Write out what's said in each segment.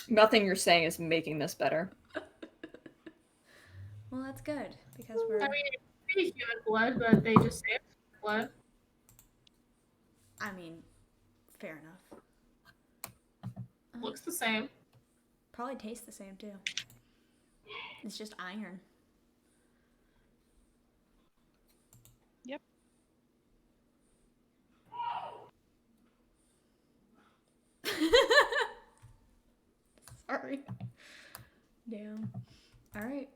Nothing you're saying is making this better. Well, that's good because we're. I mean, it's pretty human blood, but they just say it's blood. I mean, fair enough. Looks the same. Probably tastes the same too. It's just iron. Yep. Sorry. Damn. All right.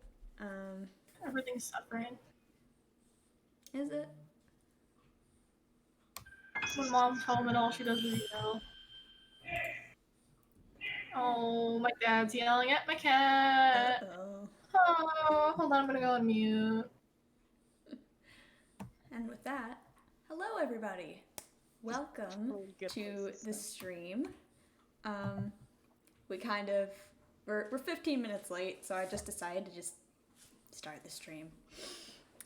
Everything's suffering. Is it? When mom's home and all she does is yell. Oh, my dad's yelling at my cat. Uh-oh. Oh, hold on, I'm gonna go on mute. And with that, hello everybody. Welcome Really good to voices, the though. stream. We're 15 minutes late, so I just decided to just start the stream.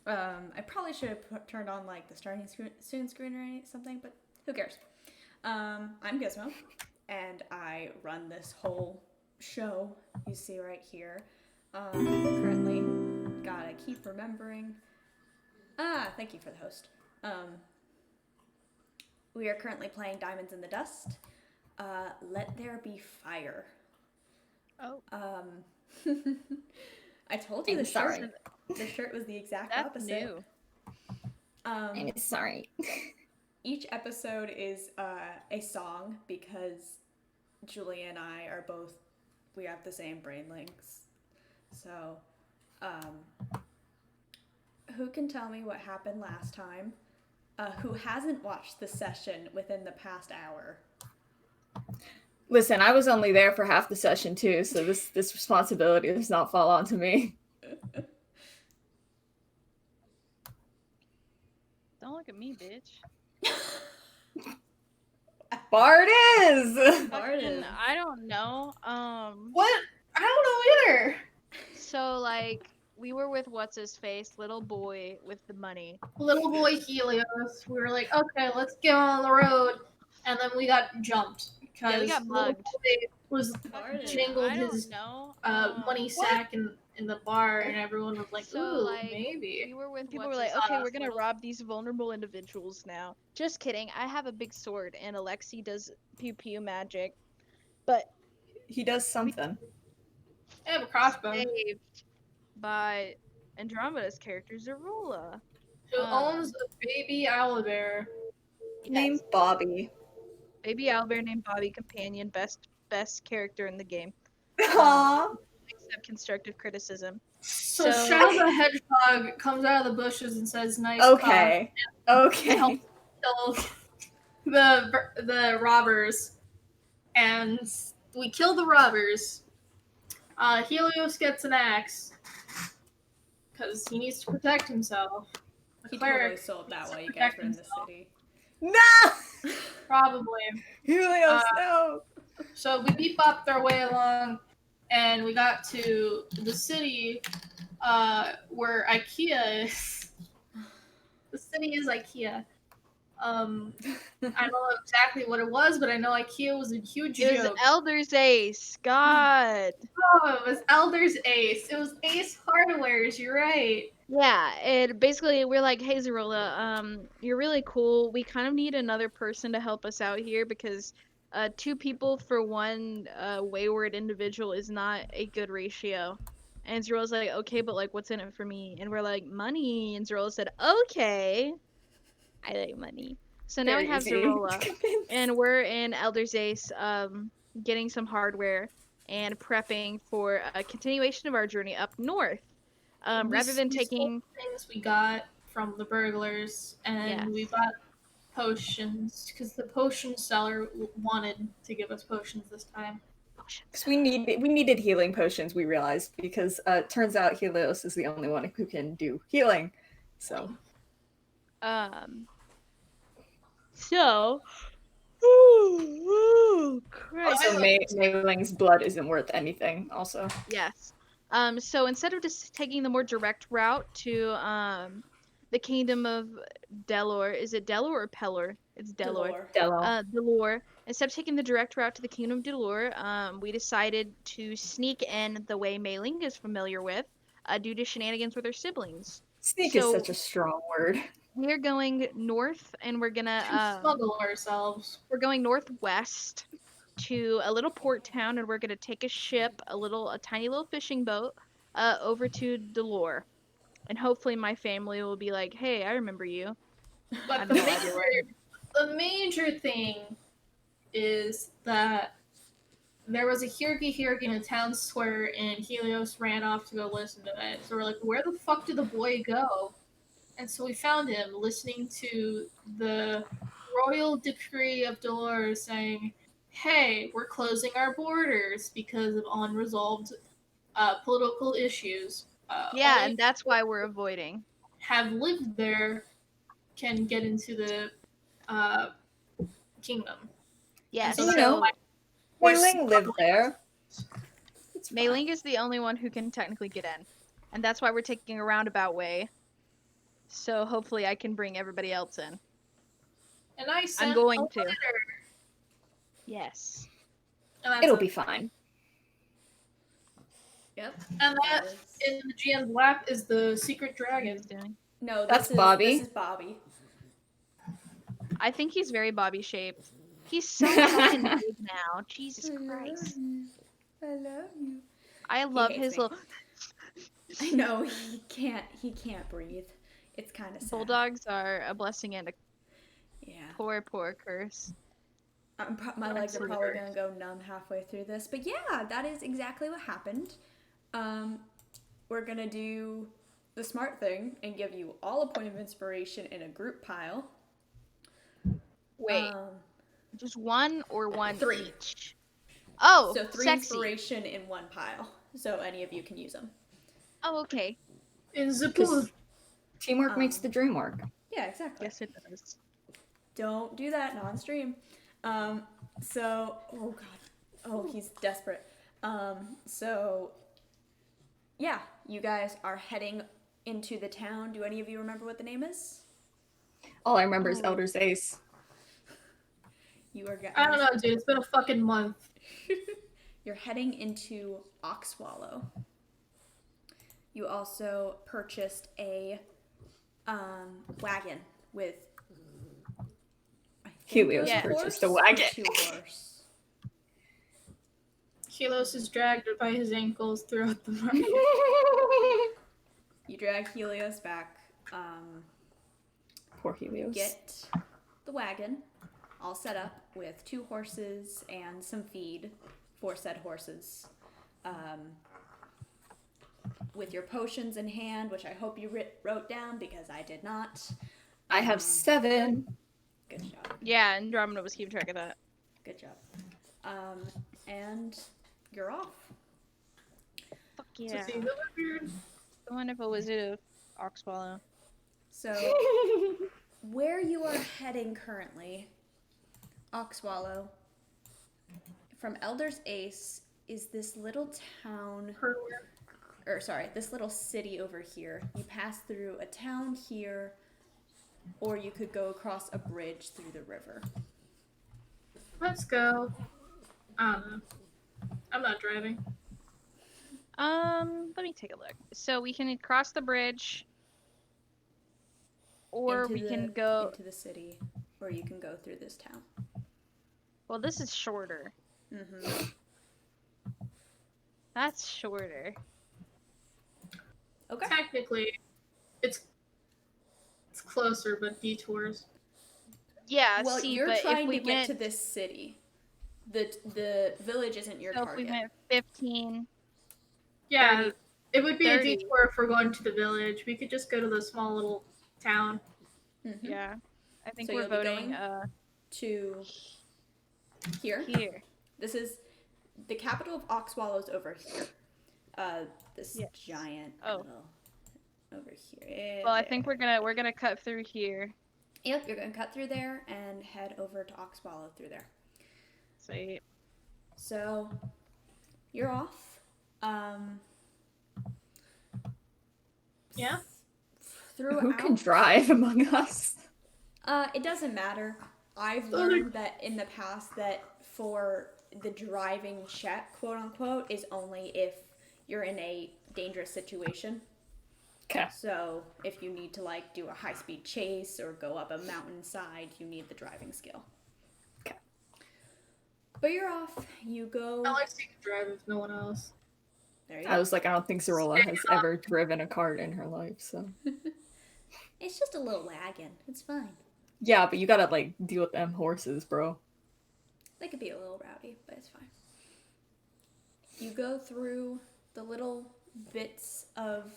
I probably should have turned on like the starting soon screen or something, but who cares? I'm Gizmo, and I run this whole show you see right here. Currently, gotta keep remembering. Thank you for the host. We are currently playing Diamonds in the Dust. Let There Be Fire. Oh, I told you I'm sorry. The shirt was the exact that's opposite. new. I'm sorry. Each episode is a song because Julia and I are both, we have the same brain links. So, who can tell me what happened last time? Who hasn't watched the session within the past hour? Listen, I was only there for half the session too, so this responsibility does not fall onto me. Don't look at me, bitch. Bard is! Bard Fucking, is. I don't know. What? I don't know either. So like we were with what's his face, little boy with the money. Little boy Helios. We were like, okay, let's get on the road. And then we got jumped. Because Yeah, we got little mugged. boy was Bard is. jangled I don't his know. money sack in the bar, and everyone was like, So, ooh, like, maybe. We were with People people were were like, like, okay, "Okay, we're gonna rob these vulnerable individuals now. Just kidding. I have a big sword, and Alexi does pew pew magic. But He does something. I have a crossbow. saved by Andromeda's character Zorula. Who owns a baby owlbear? Named Bobby. Baby owlbear named Bobby, companion, best character in the game. Aww. Accept constructive criticism. So So- Shadow the Hedgehog comes out of the bushes and says, "Nice Okay. Okay. help kill the robbers," and we kill the robbers. Helios gets an axe because he needs to protect himself. The He cleric totally sold that while you guys were in the city. No! probably. Helios, no! So we beep up our way along, and we got to the city where IKEA is. The city is IKEA. I don't know exactly what it was, but I know IKEA was a huge It was joke. Elder's Ace. God. Oh, it was Elder's Ace. It was Ace Hardware's. You're right. Yeah, and basically we're like, hey Zorilla, you're really cool. We kind of need another person to help us out here because two people for one wayward individual is not a good ratio. And Zorilla's like, okay, but like what's in it for me? And we're like, money. And Zorilla said, okay. I like money. So now we Very have easy. Zorilla. And we're in Elder's Ace, getting some hardware and prepping for a continuation of our journey up north. Rather than We taking stole things we got from the burglars, and Yes. we bought potions because the potion seller wanted to give us potions this time. Because we needed healing potions, we realized, because turns out Helios is the only one who can do healing. So So crap. also Meiling's blood isn't worth anything, also. Yes. So instead of just taking the more direct route to the kingdom of Delor. Is it Delor or Pelor? It's Delor. Dello. Delor. Instead of taking the direct route to the kingdom of Delor, we decided to sneak in the way Mei Ling is familiar with, due to shenanigans with her siblings. Sneak is So- such a strong word. We're going north, and we're gonna Smuggle ourselves. we're going northwest to a little port town, and we're gonna take a ship, a tiny little fishing boat, over to Delor, and hopefully my family will be like, "Hey, I remember you." I But have the no idea major thing is that there was a Hirgi in a town square, and Helios ran off to go listen to it. So we're like, where the fuck did the boy go? And so we found him listening to the royal decree of Dolores saying, hey, we're closing our borders because of unresolved political issues. Yeah, Only and that's why we're avoiding. have lived there can get into the kingdom. Yeah, so You that's know, why Mei we're Ling lived there. It's Mei fine. Ling is the only one who can technically get in, and that's why we're taking a roundabout way. So hopefully I can bring everybody else in. And I sent going a to. letter. Yes. And that's It'll a- be fine. Yep. And that is- in the GM's lap is the secret dragon. No, That's this is, Bobby. This is Bobby. I think he's very Bobby shaped. He's so fucking big now. Jesus Christ. I love you. I love hates his me. little I know he can't breathe. It's kind of sad. bulldogs are a blessing and a Yeah. poor curse. My legs are Absolute probably curse. gonna go numb halfway through this, but yeah, that is exactly what happened. We're gonna do the smart thing and give you all a point of inspiration in a group pile. Wait, just one or one 3. each? Oh, So 3 sexy. inspiration in one pile. So any of you can use them. Oh, okay. In the Because pool. teamwork makes the dream work. Yeah, exactly. Yes, it does. Don't do that, not on stream. So, oh god. Oh, he's desperate. So, yeah, you guys are heading into the town. Do any of you remember what the name is? All I remember is Oh. Elder's Ace. You are I don't know, dude. It's been a fucking month. You're heading into Oxwallow. You also purchased a wagon with I think Helios it was purchased a horse wagon. or 2 horse. Helios is dragged by his ankles throughout the market. You drag Helios back. Poor Helios. Get the wagon all set up with 2 horses and some feed for said horses. With your potions in hand, which I hope you wrote down because I did not. I have 7. Good job. Yeah, Andromeda was keeping track of that. Good job. And you're off. Fuck To yeah. see the wizard. The wonderful wizard of Oxwallow. So, where you are heading currently, Oxwallow, from Elder's Ace, is this little town, this little city over here. You pass through a town here, or you could go across a bridge through the river. Let's go. I don't know. I'm not driving. Let me take a look. So we can cross the bridge, or Into we the- can go. into the city, or you can go through this town. Well, this is shorter. Mm-hmm. That's shorter. Okay. Technically, it's closer, but detours. Yeah. Well, see, you're but trying if we to get went, to this city. The village isn't your so if we target. went 15. Yeah, 30. it would be 30. a detour if we're going to the village. We could just go to the small little town. Mhm. Yeah. I think So we're you'll be voting going? To here. here. This is the capital of Oxwallow's over here. This Yes. giant Oh. little over here. Well, I think we're gonna cut through here. Yep, you're gonna cut through there and head over to Oxwallow through there. Sweet. So you're off. Yeah? throughout. Who can drive among us? It doesn't matter. I've So learned that in the past that for the driving check, quote unquote, is only if you're in a dangerous situation. Okay. So if you need to like do a high speed chase or go up a mountainside, you need the driving skill. Okay. But you're off. You go. Alex, you can drive if no one else. There you I go. was like, I don't think Zarola has ever driven a cart in her life, so. It's just a little lagging. It's fine. Yeah, but you gotta, like, deal with them horses, bro. They could be a little rowdy, but it's fine. You go through the little bits of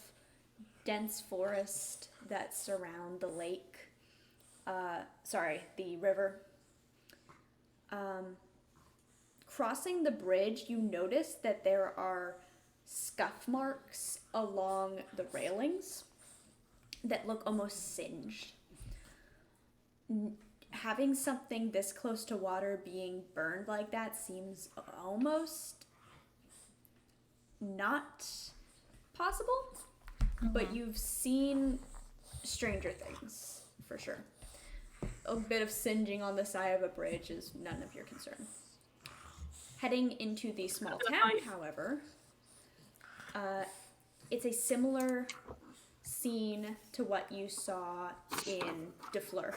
dense forest that surround the lake. The river. Crossing the bridge, you notice that there are scuff marks along the railings that look almost singed. Having something this close to water being burned like that seems almost not possible, but you've seen Stranger Things for sure. A bit of singeing on the side of a bridge is none of your concern. Heading into the small town, however, it's a similar scene to what you saw in DeFleur.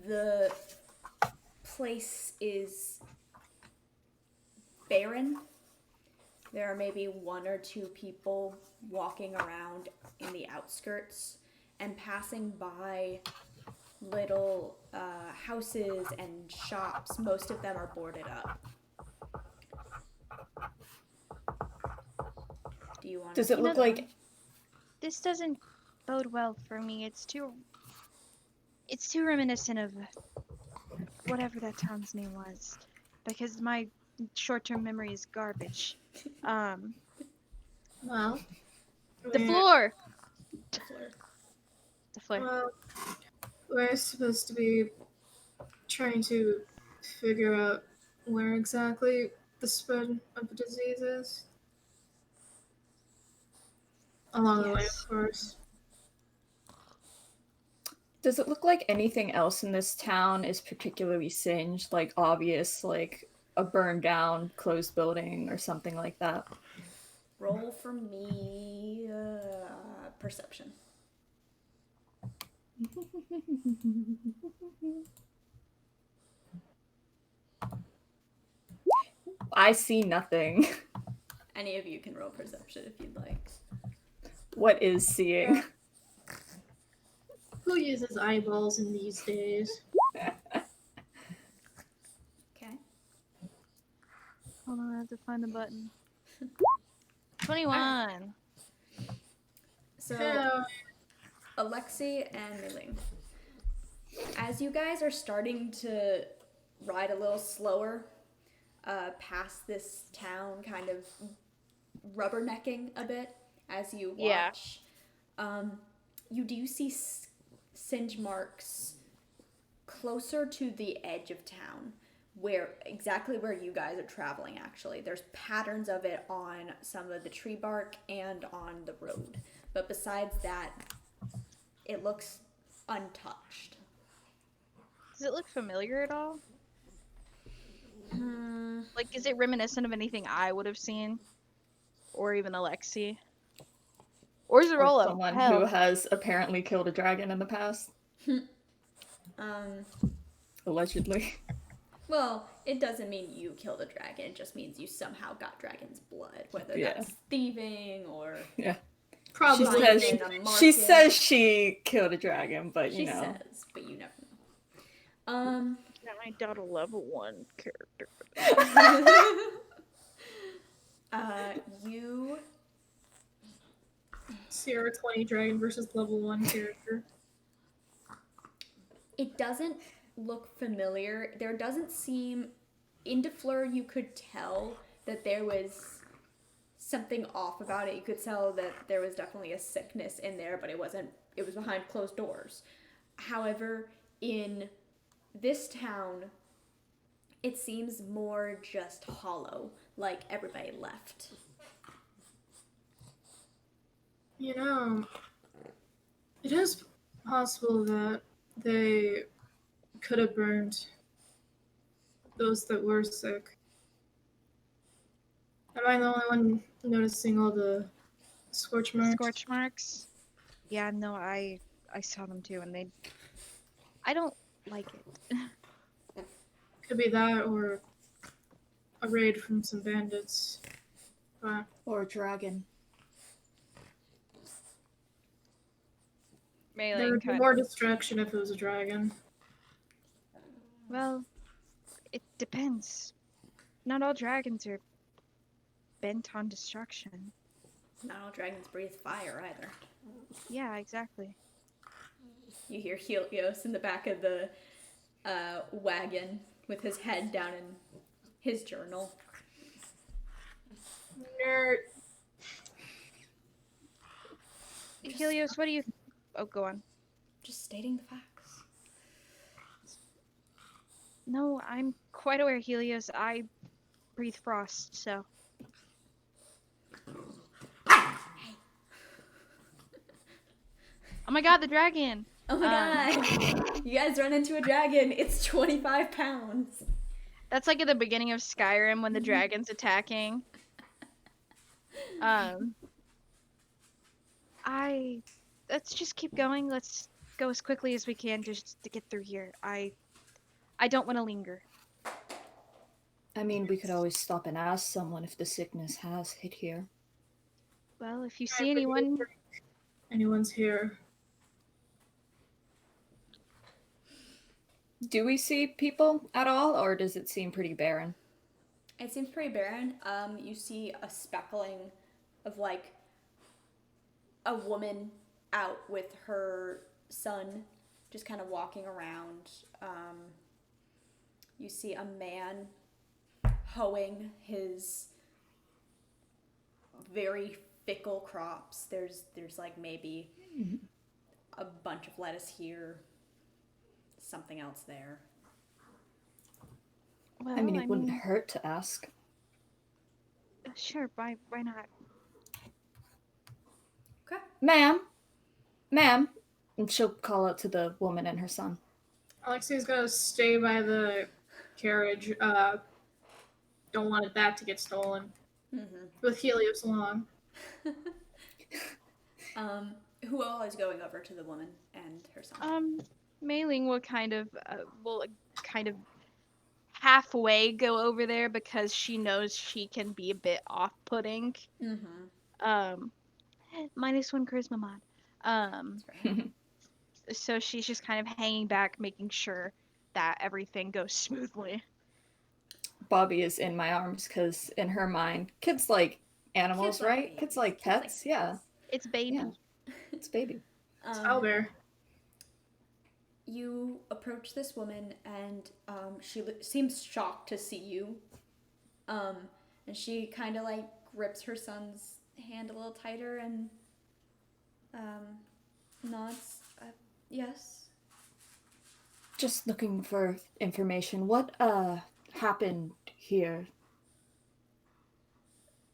The place is barren. There are maybe one or two people walking around in the outskirts and passing by little houses and shops. Most of them are boarded up. Do you want Does to it keep look going? like This doesn't bode well for me. It's too reminiscent of whatever that town's name was, because my short-term memory is garbage. Well, The floor. DeFleur. The floor. Well, we're supposed to be trying to figure out where exactly the spread of the disease is. Along the way, Yes. of course. does it look like anything else in this town is particularly singed, like obvious, like a burned down closed building or something like that? Roll for me perception. I see nothing. Any of you can roll perception if you'd like. What is seeing? Who uses eyeballs in these days? Okay. Hold on, I have to find the button. 21. So Yeah. Alexi and Miling, as you guys are starting to ride a little slower past this town, kind of rubbernecking a bit as you Yeah. watch, you do see singe marks closer to the edge of town, exactly where you guys are traveling. Actually, there's patterns of it on some of the tree bark and on the road, but besides that, it looks untouched. Does it look familiar at all? Like, is it reminiscent of anything I would have seen? Or even Alexi? Or Or Zarola? someone who Hell. has apparently killed a dragon in the past, Um, allegedly. well, it doesn't mean you killed a dragon. It just means you somehow got dragon's blood, whether Yeah. that's thieving or Yeah. Probably. She finding says it in a market. she says she killed a dragon, but She you know. says, but you never know. Can I doubt a level 1 character? You Sierra 20 dragon versus level 1 character. it doesn't look familiar. There doesn't seem in DeFleur you could tell that there was something off about it. You could tell that there was definitely a sickness in there, but it was behind closed doors. However, in this town, it seems more just hollow, like everybody left. You know, it is possible that they could have burned those that were sick. Am I the only one noticing all the scorch marks? Scorch marks. Yeah, no, I saw them too, and I don't like it. Could be that or a raid from some bandits. But Or a dragon. there Mailing would be kind more of. distraction if it was a dragon. Well, it depends. Not all dragons are bent on destruction. Not all dragons breathe fire either. Yeah, exactly. You hear Helios in the back of the wagon with his head down in his journal. Nerd. Helios, what do you? Oh, go on. Just stating the facts. No, I'm quite aware, Helios. I breathe frost, so. Oh my god, the dragon! Oh my god! You guys run into a dragon. It's 25 pounds. That's like at the beginning of Skyrim when the dragon's attacking. Let's just keep going. Let's go as quickly as we can just to get through here. I don't want to linger. I mean, we could always stop and ask someone if the sickness has hit here. Well, if you see anyone, Anyone's here. Do we see people at all, or does it seem pretty barren? It seems pretty barren. You see a speckling of like a woman out with her son, just kind of walking around. You see a man hoeing his very fickle crops. There's like maybe a bunch of lettuce here, something else there. well, I mean, it wouldn't hurt to ask. sure, why not? Okay. Ma'am! Ma'am! And she'll call out to the woman and her son. Alexi's gonna stay by the carriage. Don't want that to get stolen. Mm-hmm. With Helios along. Who all is going over to the woman and her son? Mei Ling will kind of halfway go over there because she knows she can be a bit off-putting. Mm-hmm. -1 charisma mod. That's right. So she's just kind of hanging back, making sure that everything goes smoothly. Bobby is in my arms because, in her mind, kids like animals, Kids like right? babies. Kids like Kids like pets, yeah. It's baby. Yeah. It's baby. Owlbear. You approach this woman, and she seems shocked to see you. And she kind of like grips her son's hand a little tighter and nods. Yes. Just looking for information. What happened here?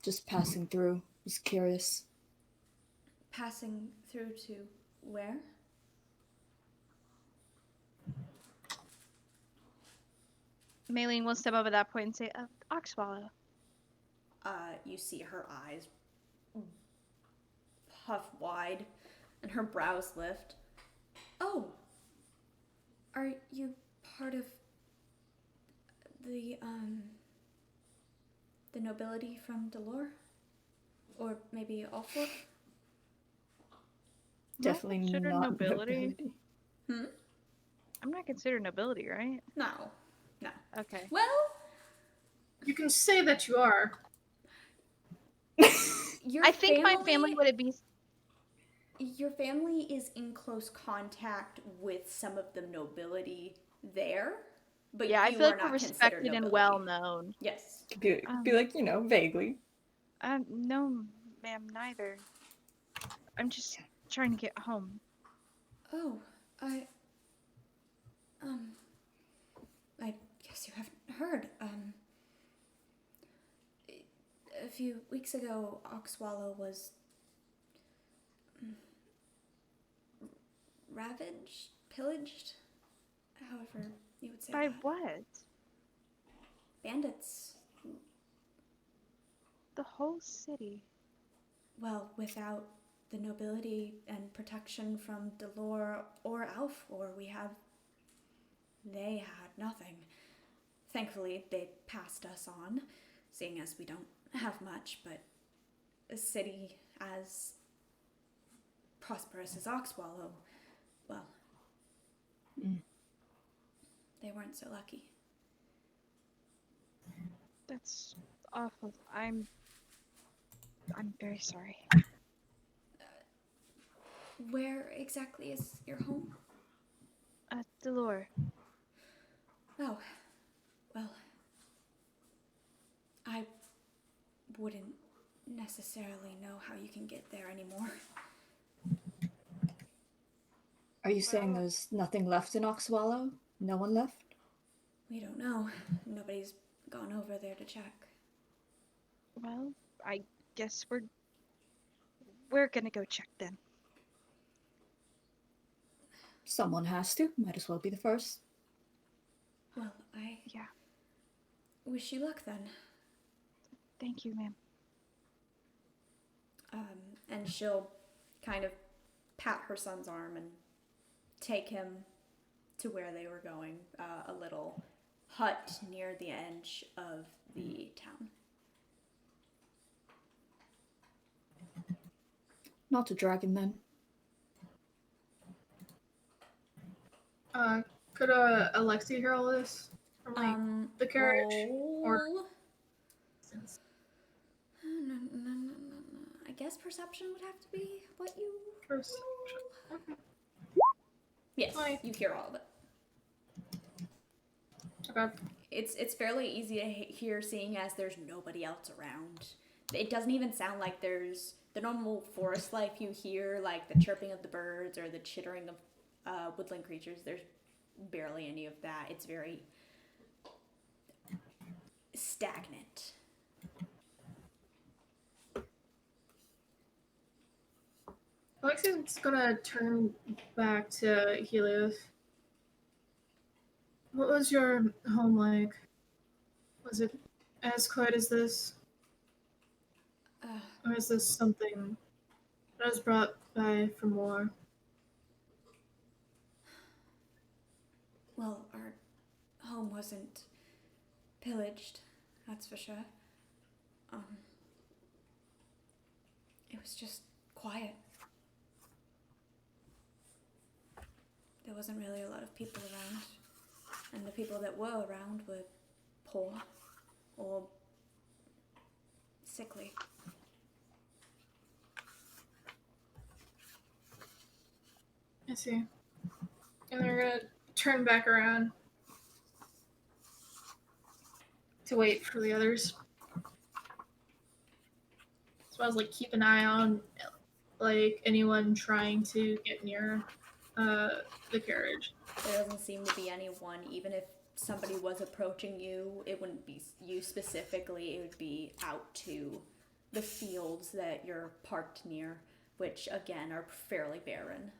Just passing through. Just curious. Passing through to where? Mei Ling will step up at that point and say, Oxwallow. You see her eyes puff wide and her brows lift. Oh, are you part of the nobility from Delore? Or maybe Alfort? Definitely considered not nobility. Hmm? I'm not considered nobility, right? No. Okay. Well, You can say that you are. your I think my family would be. Your family is in close contact with some of the nobility there, but Yeah, I you feel are like we're not considered respected and nobility. well known. Yes. Be like, vaguely. No, ma'am, neither. I'm just trying to get home. Oh, I guess you haven't heard. A few weeks ago, Oxwallow was ravaged, pillaged, however you would say By that. what? Bandits. The whole city. Well, without the nobility and protection from Delore or Alfor, they had nothing. Thankfully, they passed us on, seeing as we don't have much, but a city as prosperous as Oxwallow, well, they weren't so lucky. That's awful. I'm very sorry. Where exactly is your home? Delore. Oh, well, I wouldn't necessarily know how you can get there anymore. Are you saying there's nothing left in Oxwallow? No one left? We don't know. Nobody's gone over there to check. Well, I guess we're gonna go check then. Someone has to. Might as well be the first. Well, I Yeah. wish you luck then. Thank you, ma'am. And she'll kind of pat her son's arm and take him to where they were going, a little hut near the edge of the town. Not a dragon then. Could Alexi hear all this? From like the carriage? Or Roll. I guess perception would have to be what you. perception? Okay. Yes, Hi. you hear all of it. Okay. It's fairly easy to hear, seeing as there's nobody else around. It doesn't even sound like there's the normal forest life you hear, like the chirping of the birds or the chittering of woodland creatures. There's barely any of that. It's very stagnant. Alexi's gonna turn back to Helios. What was your home like? Was it as quiet as this? Or is this something that was brought by from war? Well, our home wasn't pillaged, that's for sure. It was just quiet. There wasn't really a lot of people around, and the people that were around were poor or sickly. I see. And they're gonna turn back around to wait for the others. So I was like, keep an eye on like anyone trying to get near the carriage. There doesn't seem to be anyone. Even if somebody was approaching you, it wouldn't be you specifically. It would be out to the fields that you're parked near, which again are fairly barren.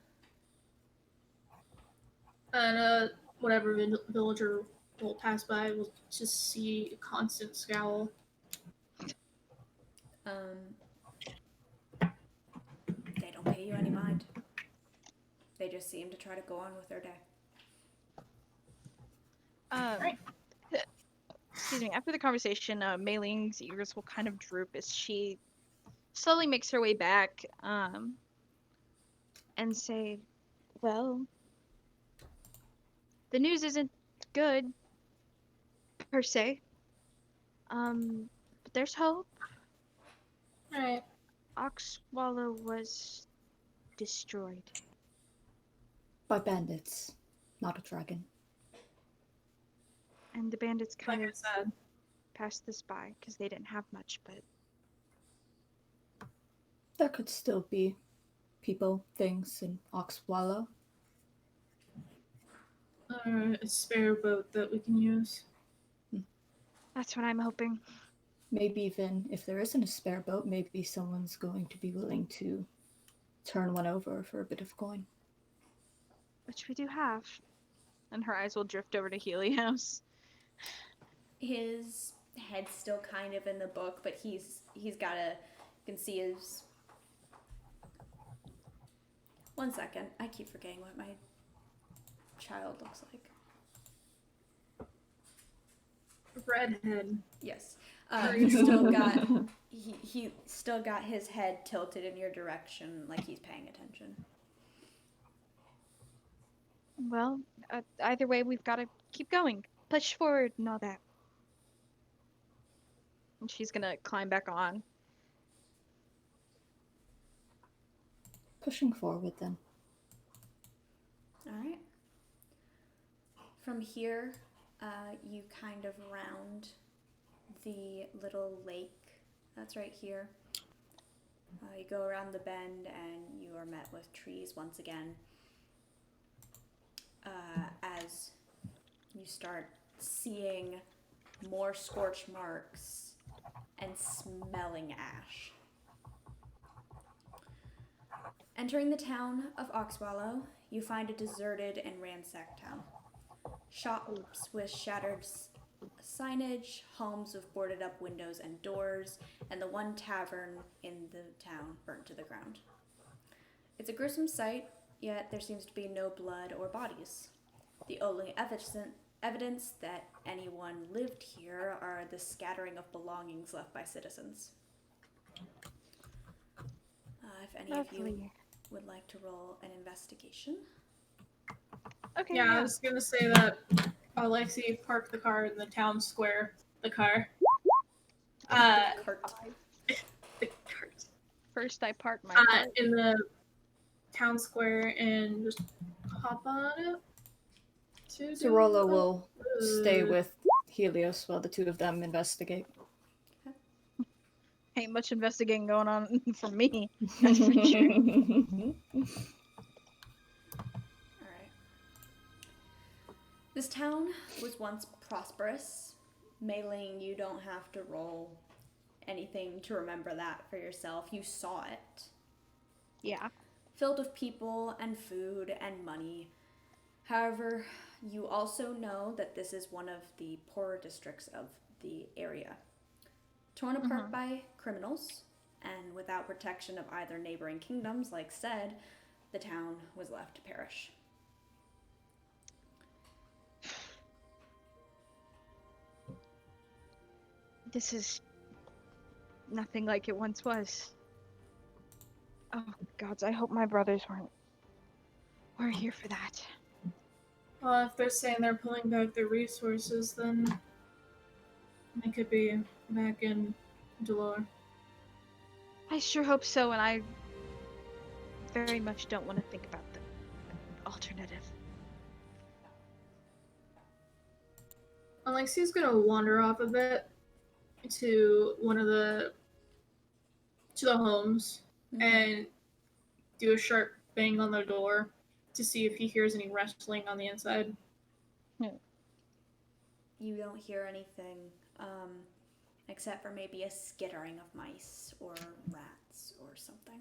And whatever villager will pass by will just see a constant scowl. They don't pay you any mind. They just seem to try to go on with their day. Right. Excuse me. After the conversation, Mei Ling's ears will kind of droop as she slowly makes her way back, and say, "Well, the news isn't good, per se. But there's hope. Alright. Oxwallow was destroyed. By bandits. Not a dragon. And the bandits Like kind I of said. passed this by because they didn't have much, but There could still be people, things in Oxwallow. A spare boat that we can use. that's what I'm hoping. Maybe even if there isn't a spare boat, maybe someone's going to be willing to turn one over for a bit of coin. which we do have. And her eyes will drift over to Helios. His head's still kind of in the book, but he's got a. You can see his. One second, I keep forgetting what my child looks like. Redhead. Yes, he's still got he still got his head tilted in your direction, like he's paying attention. Well, either way, we've got to keep going. Push forward and all that. And she's gonna climb back on. Pushing forward then. All right. From here, you kind of round the little lake that's right here. You go around the bend and you are met with trees once again. As you start seeing more scorch marks and smelling ash. Entering the town of Oxwallow, you find a deserted and ransacked town. Shops with shattered signage, homes with boarded up windows and doors, and the one tavern in the town burnt to the ground. It's a gruesome sight, yet there seems to be no blood or bodies. The only evidence that anyone lived here are the scattering of belongings left by citizens. If any of you Lovely. would like to roll an investigation. Okay. Yeah, I was gonna say that Alexi parked the car in the town square. The car. Cart. The cart. First, I park my car. In the town square and just hop on it. So Rolla will stay with Helios while the two of them investigate. Ain't much investigating going on for me. That's for sure. Alright. This town was once prosperous. Mei-Ling, you don't have to roll anything to remember that for yourself. You saw it. Yeah. Filled with people and food and money. However, you also know that this is one of the poorer districts of the area. Torn apart by criminals, and without protection of either neighboring kingdoms, like said, the town was left to perish. This is nothing like it once was. Oh, gods, I hope my brothers were here for that. Well, if they're saying they're pulling back their resources, then they could be back in Delore. I sure hope so, and I very much don't want to think about the alternative. Alexi's gonna wander off a bit to the homes and do a sharp bang on the door to see if he hears any wrestling on the inside. You don't hear anything, except for maybe a skittering of mice or rats or something.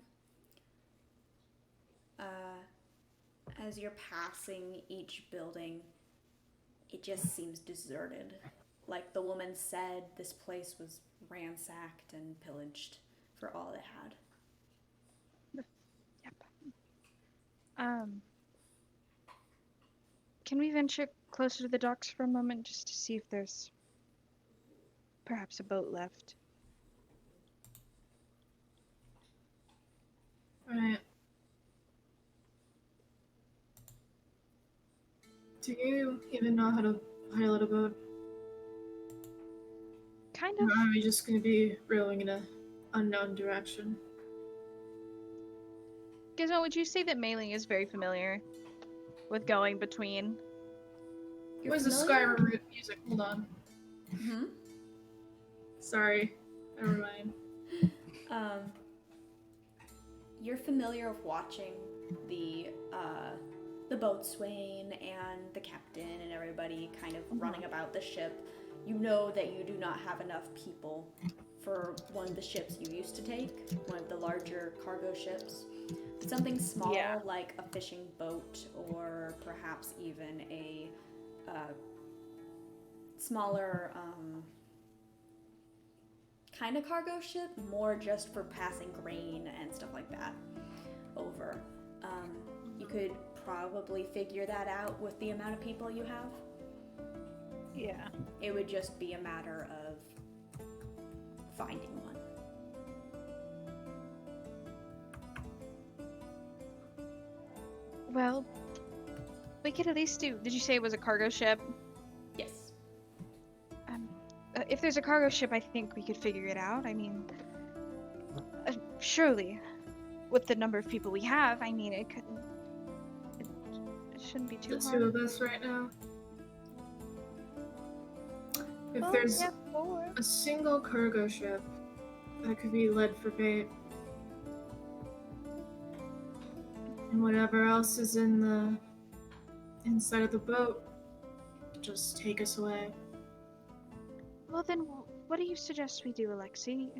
As you're passing each building, it just seems deserted. Like the woman said, this place was ransacked and pillaged for all it had. Yep. Can we venture closer to the docks for a moment just to see if there's perhaps a boat left? Right. Do you even know how to pilot a boat? Kind Or of. are we just gonna be rowing in an unknown direction? Gizmo, would you say that Mei-Ling is very familiar with going between? Where's the Skyrim music? Hold on. Mm-hmm. Sorry. Never mind. You're familiar with watching the boatswain and the captain and everybody kind of running about the ship. You know that you do not have enough people for one of the ships you used to take, one of the larger cargo ships. Something small Yeah. like a fishing boat, or perhaps even a smaller kind of cargo ship, more just for passing grain and stuff like that over. You could probably figure that out with the amount of people you have. Yeah. It would just be a matter of finding one. Well, we could at least do. Did you say it was a cargo ship? Yes. If there's a cargo ship, I think we could figure it out. I mean, surely, with the number of people we have, I mean, it couldn't. It shouldn't be too The hard. two of us right now. If Well, there's yeah, 4. a single cargo ship that could be led for bait, and whatever else is in the inside of the boat, just take us away. Well, then, what do you suggest we do, Alexi?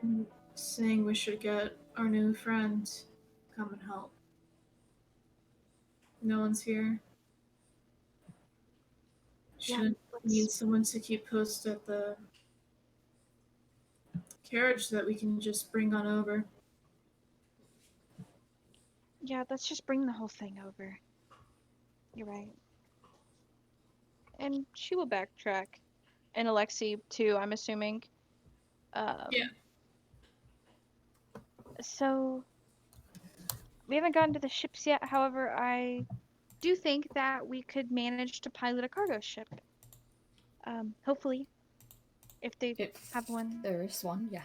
I'm saying we should get our new friends come and help. No one's here. Yeah, Should let's- need someone to keep post at the carriage that we can just bring on over. Yeah, let's just bring the whole thing over. You're right. And she will backtrack. And Alexi, too, I'm assuming. Yeah. So, we haven't gotten to the ships yet. However, I do think that we could manage to pilot a cargo ship. Hopefully, if they If have one. there is one, yeah.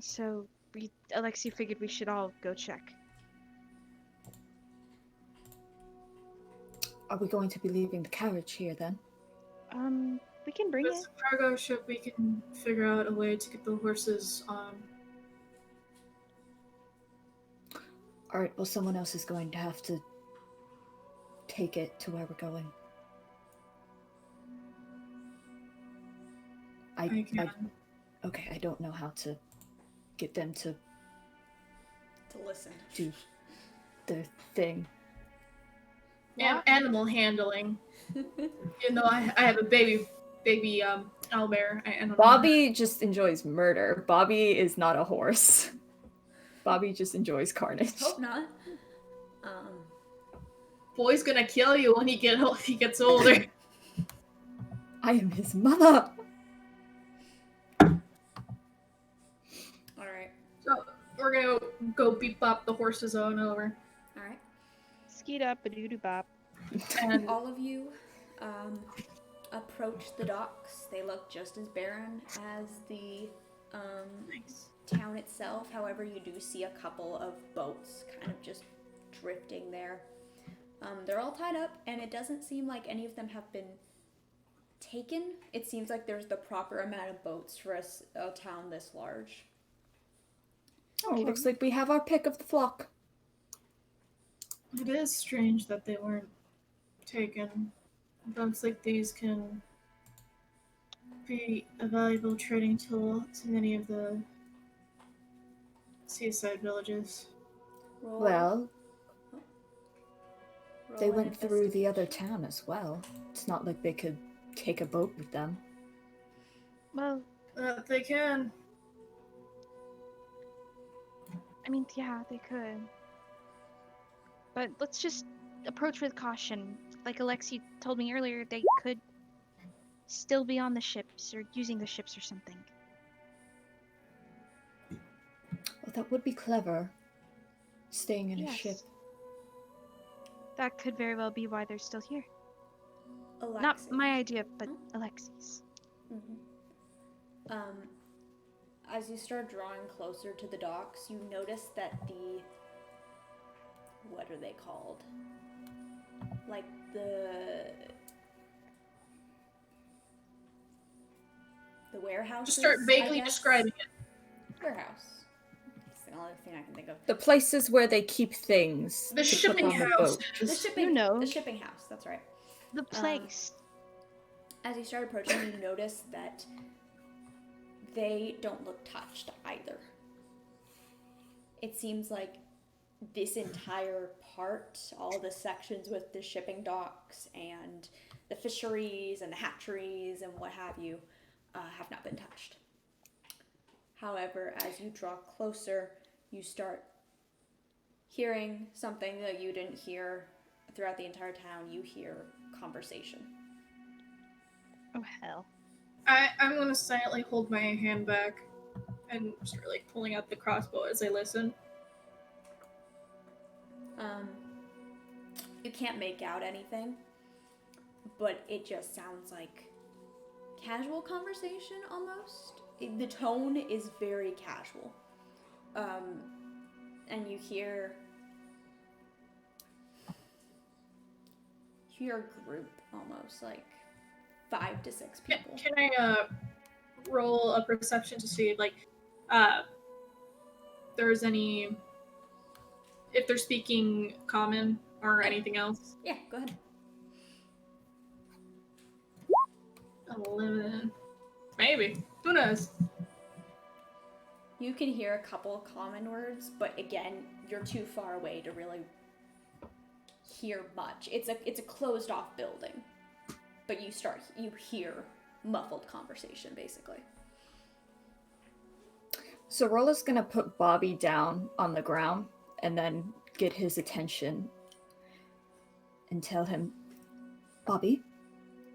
So, Alexi figured we should all go check. Are we going to be leaving the carriage here then? We can bring With it. the cargo ship, we can figure out a way to get the horses on. Alright, well, someone else is going to have to take it to where we're going. I can. Okay, I don't know how to get them to To listen. do their thing. Animal handling. You know, I have a baby owlbear. I don't know. Bobby just enjoys murder. Bobby is not a horse. Bobby just enjoys carnage. Hope not. Boy's gonna kill you when he gets older. I am his mother. Alright. So we're gonna go beep up the horses on over. Alright. Skeet up a doo doo bop. And All of you approach the docks. They look just as barren as the nice. town itself. However, you do see a couple of boats kind of just drifting there. They're all tied up, and it doesn't seem like any of them have been taken. It seems like there's the proper amount of boats for a town this large. Oh, looks like we have our pick of the flock. It is strange that they weren't taken. Boats like these can be a valuable trading tool to many of the seaside villages. Roll- Well, roll they an went through the other investigation. town as well. It's not like they could take a boat with them. Well, They can. I mean, yeah, they could. But let's just approach with caution. Like Alexi told me earlier, they could still be on the ships or using the ships or something. Well, that would be clever. Staying in a Yes. ship. That could very well be why they're still here. Alexei. Not my idea, but Huh? Alexi's. As you start drawing closer to the docks, you notice that what are they called? Like the warehouse. Just start vaguely describing it. Warehouse. It's the only thing I can think of. The places where they keep things. The to put shipping on the house. boat. The Just- shipping. know. The shipping house. That's right. The place. As you start approaching, you notice that they don't look touched either. It seems like this entire part, all the sections with the shipping docks and the fisheries and the hatcheries and what have you, have not been touched. However, as you draw closer, you start hearing something that you didn't hear throughout the entire town. You hear conversation. Oh hell. I'm gonna silently hold my hand back and start like pulling out the crossbow as I listen. You can't make out anything, but it just sounds like casual conversation almost. The tone is very casual. And you hear a group almost, like 5 to 6 people. Can I roll a perception to see like there's any, if they're speaking common or anything else? Yeah, go ahead. 11. Maybe. Who knows? You can hear a couple of common words, but again, you're too far away to really hear much. It's a closed off building, but you hear muffled conversation basically. So Rola's gonna put Bobby down on the ground and then get his attention and tell him, Bobby,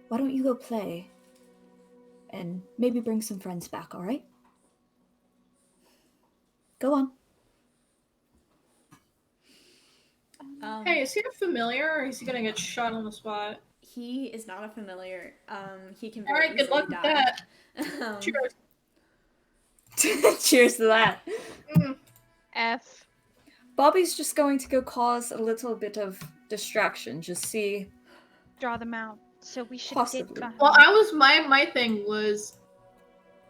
why don't you go play and maybe bring some friends back, all right? Go on. Hey, is he a familiar or is he gonna get shot on the spot? He is not a familiar. He can All very right, good easily luck with die. that. Cheers. Cheers to that. F. Bobby's just going to go cause a little bit of distraction. Just see. Draw them out. So we should Possibly. get behind. Well, my thing was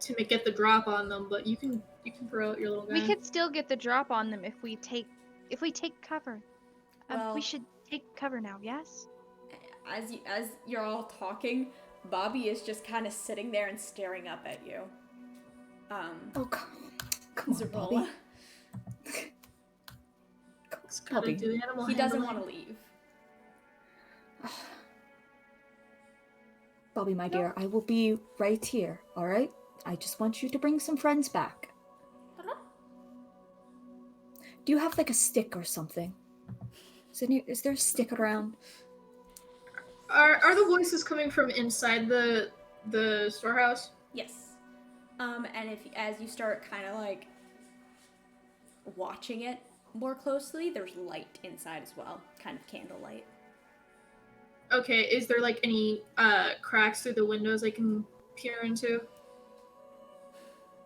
to get the drop on them, but you can throw out your little gun. We could still get the drop on them if we take cover. Well- We should take cover now. Yes. As you're all talking, Bobby is just kind of sitting there and staring up at you. Oh, come on, Zarola. Bobby. Just gotta Bobby. do the animal He doesn't handling. want to leave. Bobby, my dear, I will be right here, all right? I just want you to bring some friends back. Uh-huh. Do you have like a stick or something? Is there a stick around? Are the voices coming from inside the storehouse? Yes. And as you start kind of like watching it more closely, there's light inside as well, kind of candlelight. Okay, is there like any cracks through the windows I can peer into?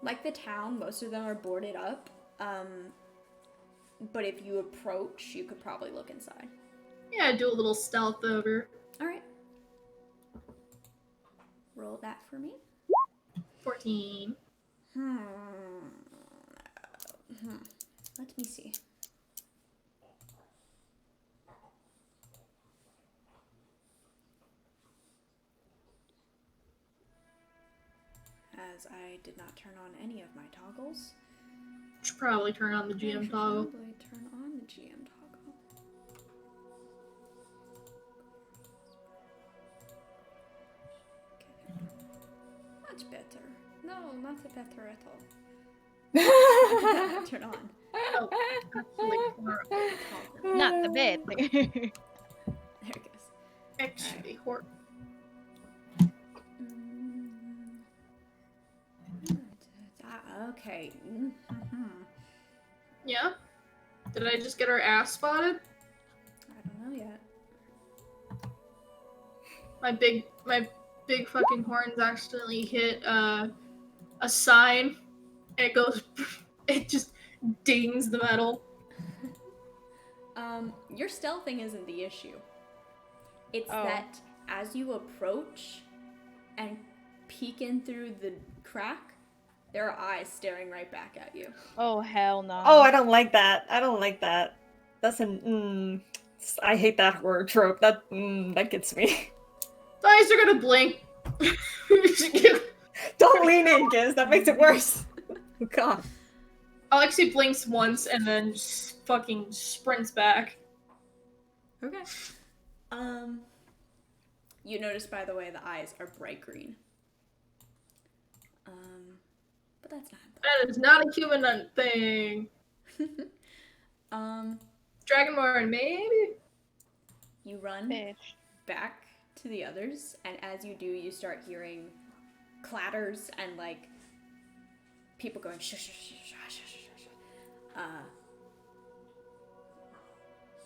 Like the town, most of them are boarded up. But if you approach, you could probably look inside. Yeah, do a little stealth over. All right. Roll that for me. 14. Let me see. As I did not turn on any of my toggles. Should probably turn on the I GM should toggle. probably turn on the GM toggle. Okay. Much better. No, not better at all. Turn on. Oh, actually, horrible. Not the bed. There it goes. Actually, horrible. Okay. Yeah? Did I just get our ass spotted? I don't know yet. My big fucking horns accidentally hit a sign. It goes, it just dings the metal. Your stealthing isn't the issue. It's Oh. that as you approach and peek in through the crack, there are eyes staring right back at you. Oh hell no. Oh, I don't like that. I don't like that. That's an I hate that horror trope. That gets me. Eyes are gonna blink. Don't lean in, Giz. That makes it worse. Oh, God. Alexi blinks once and then just fucking sprints back. Okay. You notice, by the way, the eyes are bright green. But that's not That is not a human thing. Dragonborn, maybe? You run Fish. back to the others, and as you do, you start hearing clatters and like people going shush, shush, shush, shush, shush, shush.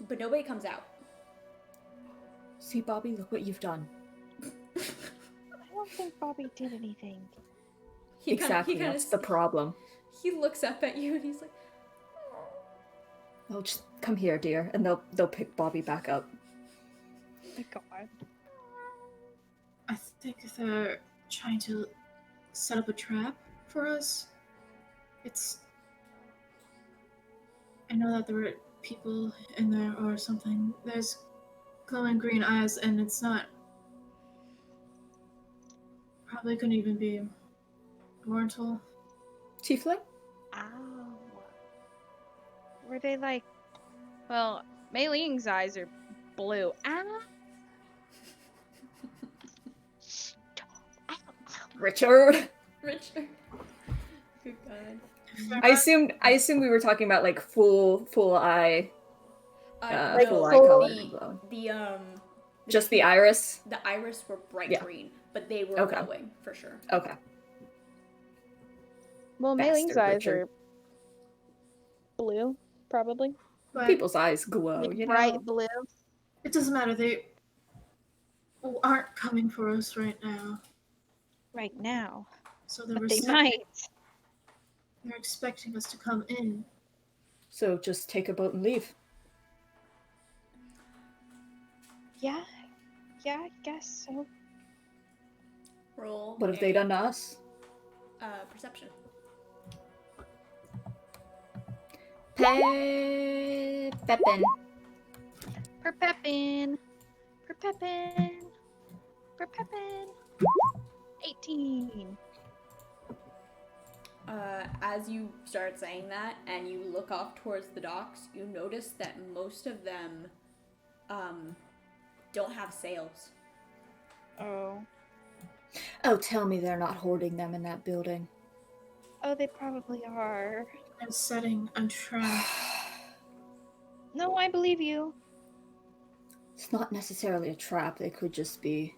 But nobody comes out. See, Bobby, look what you've done. I don't think Bobby did anything. Exactly, that's the problem. He looks up at you and he's like, Oh, just come here, dear, and they'll pick Bobby back up. Oh my god. I think they're trying to set up a trap for us. I know that there were people in there or something. There's glowing green eyes, and it's not. Probably couldn't even be mortal. Tiefling? Ow. Were they like... Well, Mei Ling's eyes are blue. Ow. Richard! Richard. Good God. I assumed we were talking about like full eye, Like full eye full- color. and glow. Just the iris? the iris were bright Yeah. green, but they were Okay. glowing for sure. Okay. Well, Mei Ling's Bastard eyes Richard. are blue, probably. But People's eyes glow, Like you know? bright blue. it doesn't matter. They aren't coming for us right now. Right now. So they But were they saying might. they're expecting us to come in. So just take a boat and leave. Yeah. Yeah, I guess so. Roll. What have they done to us? Perception. Pepin. Per Pepin. Per Pepin. Per Pepin. 18. As you start saying that and you look off towards the docks, you notice that most of them don't have sails. Oh. Oh, tell me they're not hoarding them in that building. Oh, they probably are. And setting a trap. No, I believe you. It's not necessarily a trap, they could just be...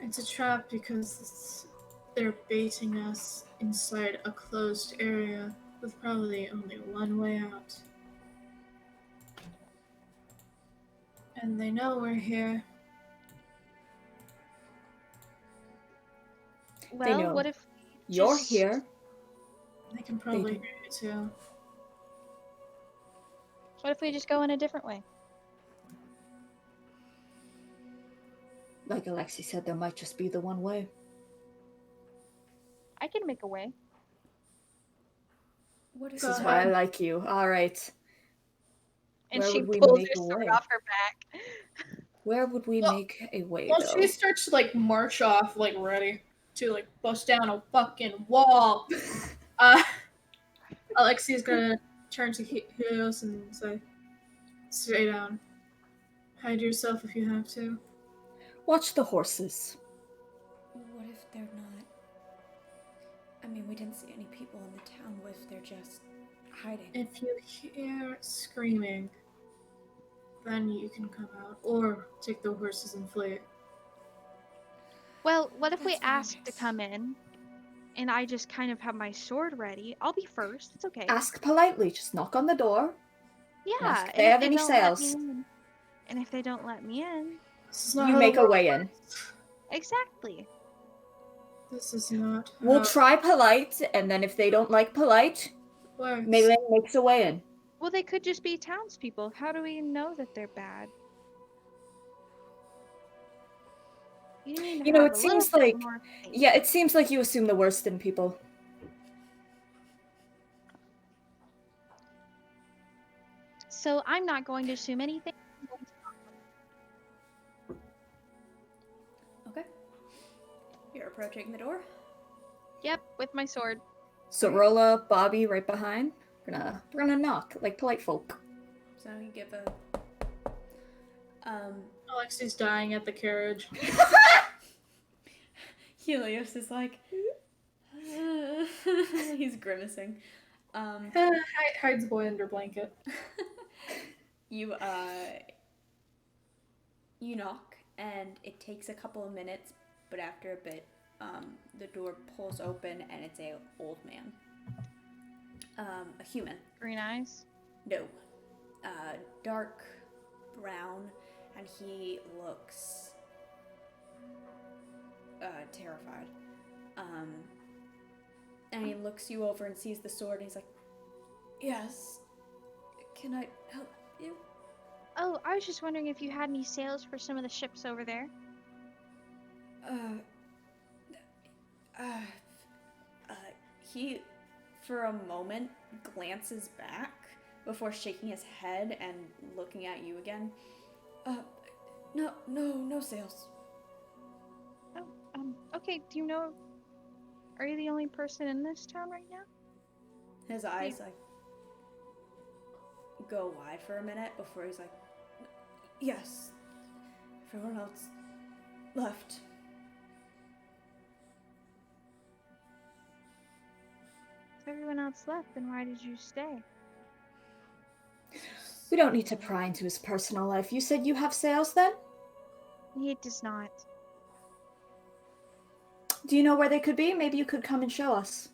It's a trap because they're baiting us inside a closed area with probably only one way out. And they know we're here. Well, know. what if You're Just- here. They can probably can- hear you too. we just go in a different way? Like Alexi said, there might just be the one way. I can make a way. What is This is Go why I ahead. like you. Alright. And Where she would we pulls make her a sword way? off her back. Where would we Well- make a way, Well, though? she starts to like march off, like ready to like bust down a fucking wall. Alexi's gonna turn to Helios and say, "Stay down. Hide yourself if you have to." Watch the horses. What if they're not? I mean, we didn't see any people in the town. What if they're just hiding? If you hear screaming, then you can come out, or take the horses and flee. Well, what if we That's very ask to nice. come in and I just kind of have my sword ready? I'll be first. It's okay. Ask politely, just knock on the door. Yeah. ask if and they have if any don't let me sales. in- And if they don't let me in, This is not You how make the a world way in. works. exactly. This is not We'll how try polite, and then if they don't like polite, it works. Melee makes a way in. Well, they could just be townspeople. How do we know that they're bad? You, need to You know, have it a little seems bit like- more faith. Yeah, it seems like you assume the worst in people. So I'm not going to assume anything. Okay. You're approaching the door. Yep, with my sword. Sorolla, Bobby, right behind. We're gonna knock like polite folk. So you give a Alexi's dying at the carriage. Helios is like he's grimacing. Hides boy under blanket. You you knock and it takes a couple of minutes, but after a bit, the door pulls open and it's a old man. A human. Green eyes. No. Dark brown, and he looks terrified. And he looks you over and sees the sword and he's like, "Yes. Can I help you?" Oh, I was just wondering if you had any sales for some of the ships over there. He, for a moment, glances back before shaking his head and looking at you again. No sales. Oh, okay, do you know... Are you the only person in this town right now? His eyes, like, go wide for a minute before he's like, "Yes. Everyone else left." If everyone else left, then why did you stay? We don't need to pry into his personal life. You said you have sales then? It does not. Do you know where they could be? Maybe you could come and show us.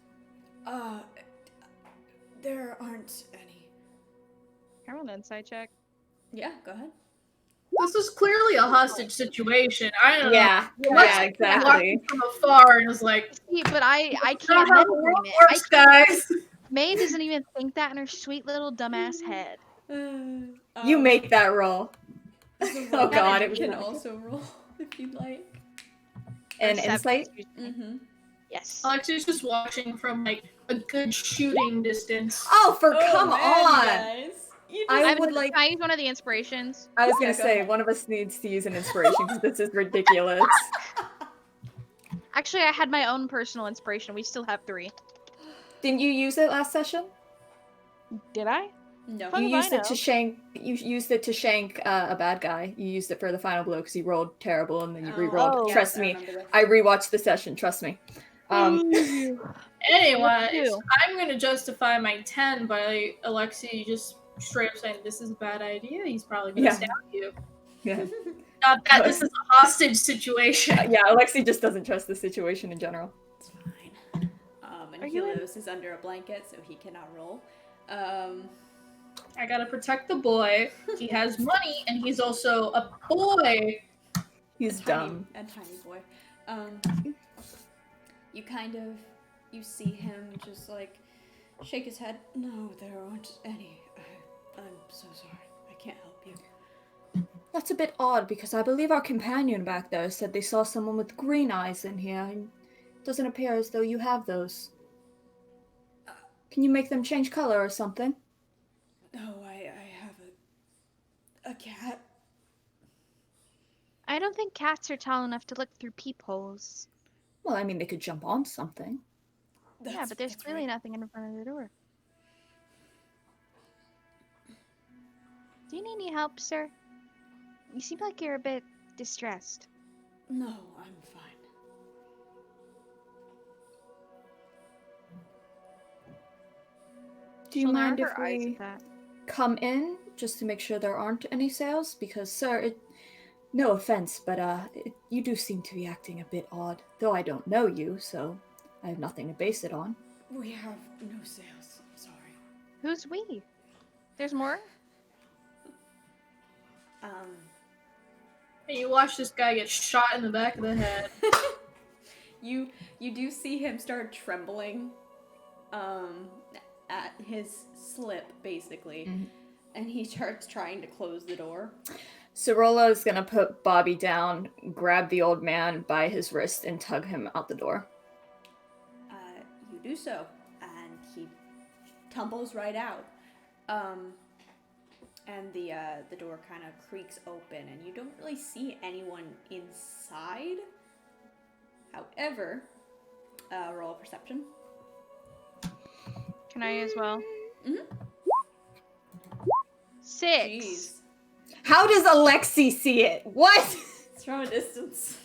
There aren't any. I roll an insight check. Yeah, go ahead. This is clearly a hostage situation. I don't know. Yeah, Let's exactly. Watching from afar and was like, See, but I "That's can't not how the world metagame it. works, guys." May doesn't even think that in her sweet little dumbass head. You make that roll. Oh god, it You was can not good. also roll if you'd like. And Or seven, insight? excuse me. Mm-hmm. Yes. Alexi's just watching from like a good shooting distance. Oh, come on! Guys. You I just, would Can like. I use one of the inspirations? I was Yeah, gonna go say ahead. one of us needs to use an inspiration because this is ridiculous. Actually, I had my own personal inspiration. We still have 3. Didn't you use it last session? Did I? no. Fuck You if I used it to know. shank. You used it to shank a bad guy. You used it for the final blow because he rolled terrible, and then you re-rolled. Oh. Trust Yes, me, remember this. I rewatched the session. Trust me. Anyways, Two. I'm gonna justify my 10 by Alexi just straight up saying this is a bad idea. He's probably gonna Yeah. stab you. Yeah, Not that this is a hostage situation. yeah. Alexi just doesn't trust the situation in general. It's fine. And Are you in- Helios is under a blanket, so he cannot roll. I gotta protect the boy. He has money, and he's also a boy. He's dumb. And tiny boy. You kind of, you see him just like shake his head. "No, there aren't any. I'm so sorry. I can't help you." That's a bit odd because I believe our companion back there said they saw someone with green eyes in here, and it doesn't appear as though you have those. Can you make them change color or something? "No, I have a cat." I don't think cats are tall enough to look through peepholes. Well, I mean, they could jump on something. Yeah, but there's That's clearly right. nothing in front of the door. Do you need any help, sir? You seem like you're a bit distressed. No, I'm fine. Do you She'll narrow mind if her eyes we at that. come in just to make sure there aren't any sales? Because, sir, no offense, but you do seem to be acting a bit odd. Though I don't know you, so I have nothing to base it on. We have no sales. I'm sorry. Who's we? There's more? And you watch this guy get shot in the back of the head. You do see him start trembling at his slip basically. Mhm. And he starts trying to close the door. Sorolla is gonna put Bobby down, grab the old man by his wrist, and tug him out the door. You do so, and he tumbles right out. And the door kind of creaks open, and you don't really see anyone inside. However, Roll a perception. Can I as well? Mhm. 6. Jeez. How does Alexi see it? What? It's from a distance.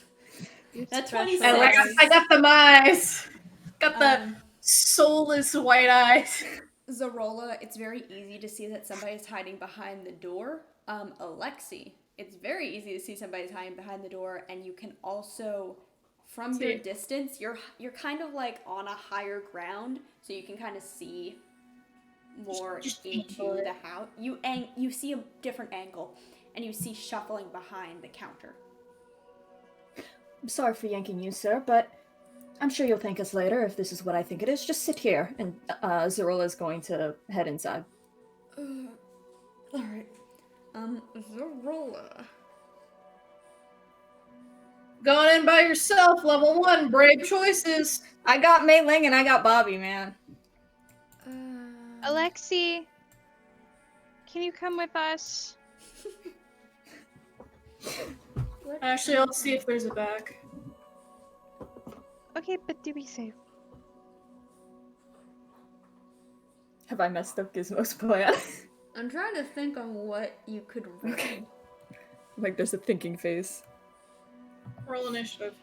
You're That's special. 26. I got the eyes. Got the Um, soulless white eyes. Zarola, it's very easy to see that somebody's hiding behind the door. Alexi, it's very easy to see somebody's hiding behind the door, and you can also, from your See. distance, you're kind of like on a higher ground, so you can kind of see more Just into angle it. the house. You see a different angle, and you see shuffling behind the counter. I'm sorry for yanking you, sir, but I'm sure you'll thank us later if this is what I think it is. Just sit here, and Zerola is going to head inside. All right. Zarola. Going in by yourself, level 1, brave choices. I got Mei Ling and I got Bobby, man. Alexi, can you come with us? Actually, I'll see if there's a back. Okay, but do be safe. Have I messed up Gizmo's plan? I'm trying to think on what you could roll. Okay. Like, there's a thinking phase. Roll initiative.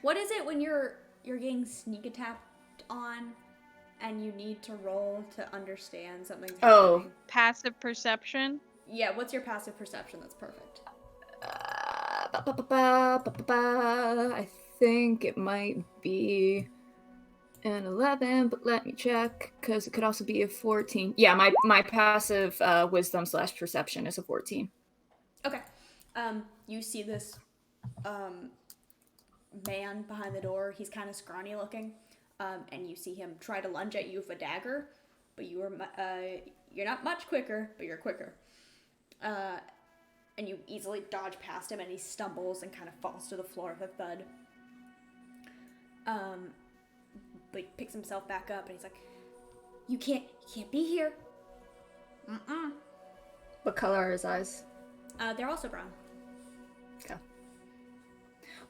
What is it when you're getting sneak attacked on, and you need to roll to understand something's Oh. happening? Passive perception. Yeah. What's your passive perception? That's perfect. I think it might be an 11, but let me check, because it could also be a 14. Yeah, my passive wisdom / perception is a 14. Okay. You see this man behind the door. He's kind of scrawny looking, and you see him try to lunge at you with a dagger, but you're not much quicker, but you're quicker. And you easily dodge past him, and he stumbles and kind of falls to the floor with a thud. But he picks himself back up, and he's like, "You can't be here." What color are his eyes? They're also brown.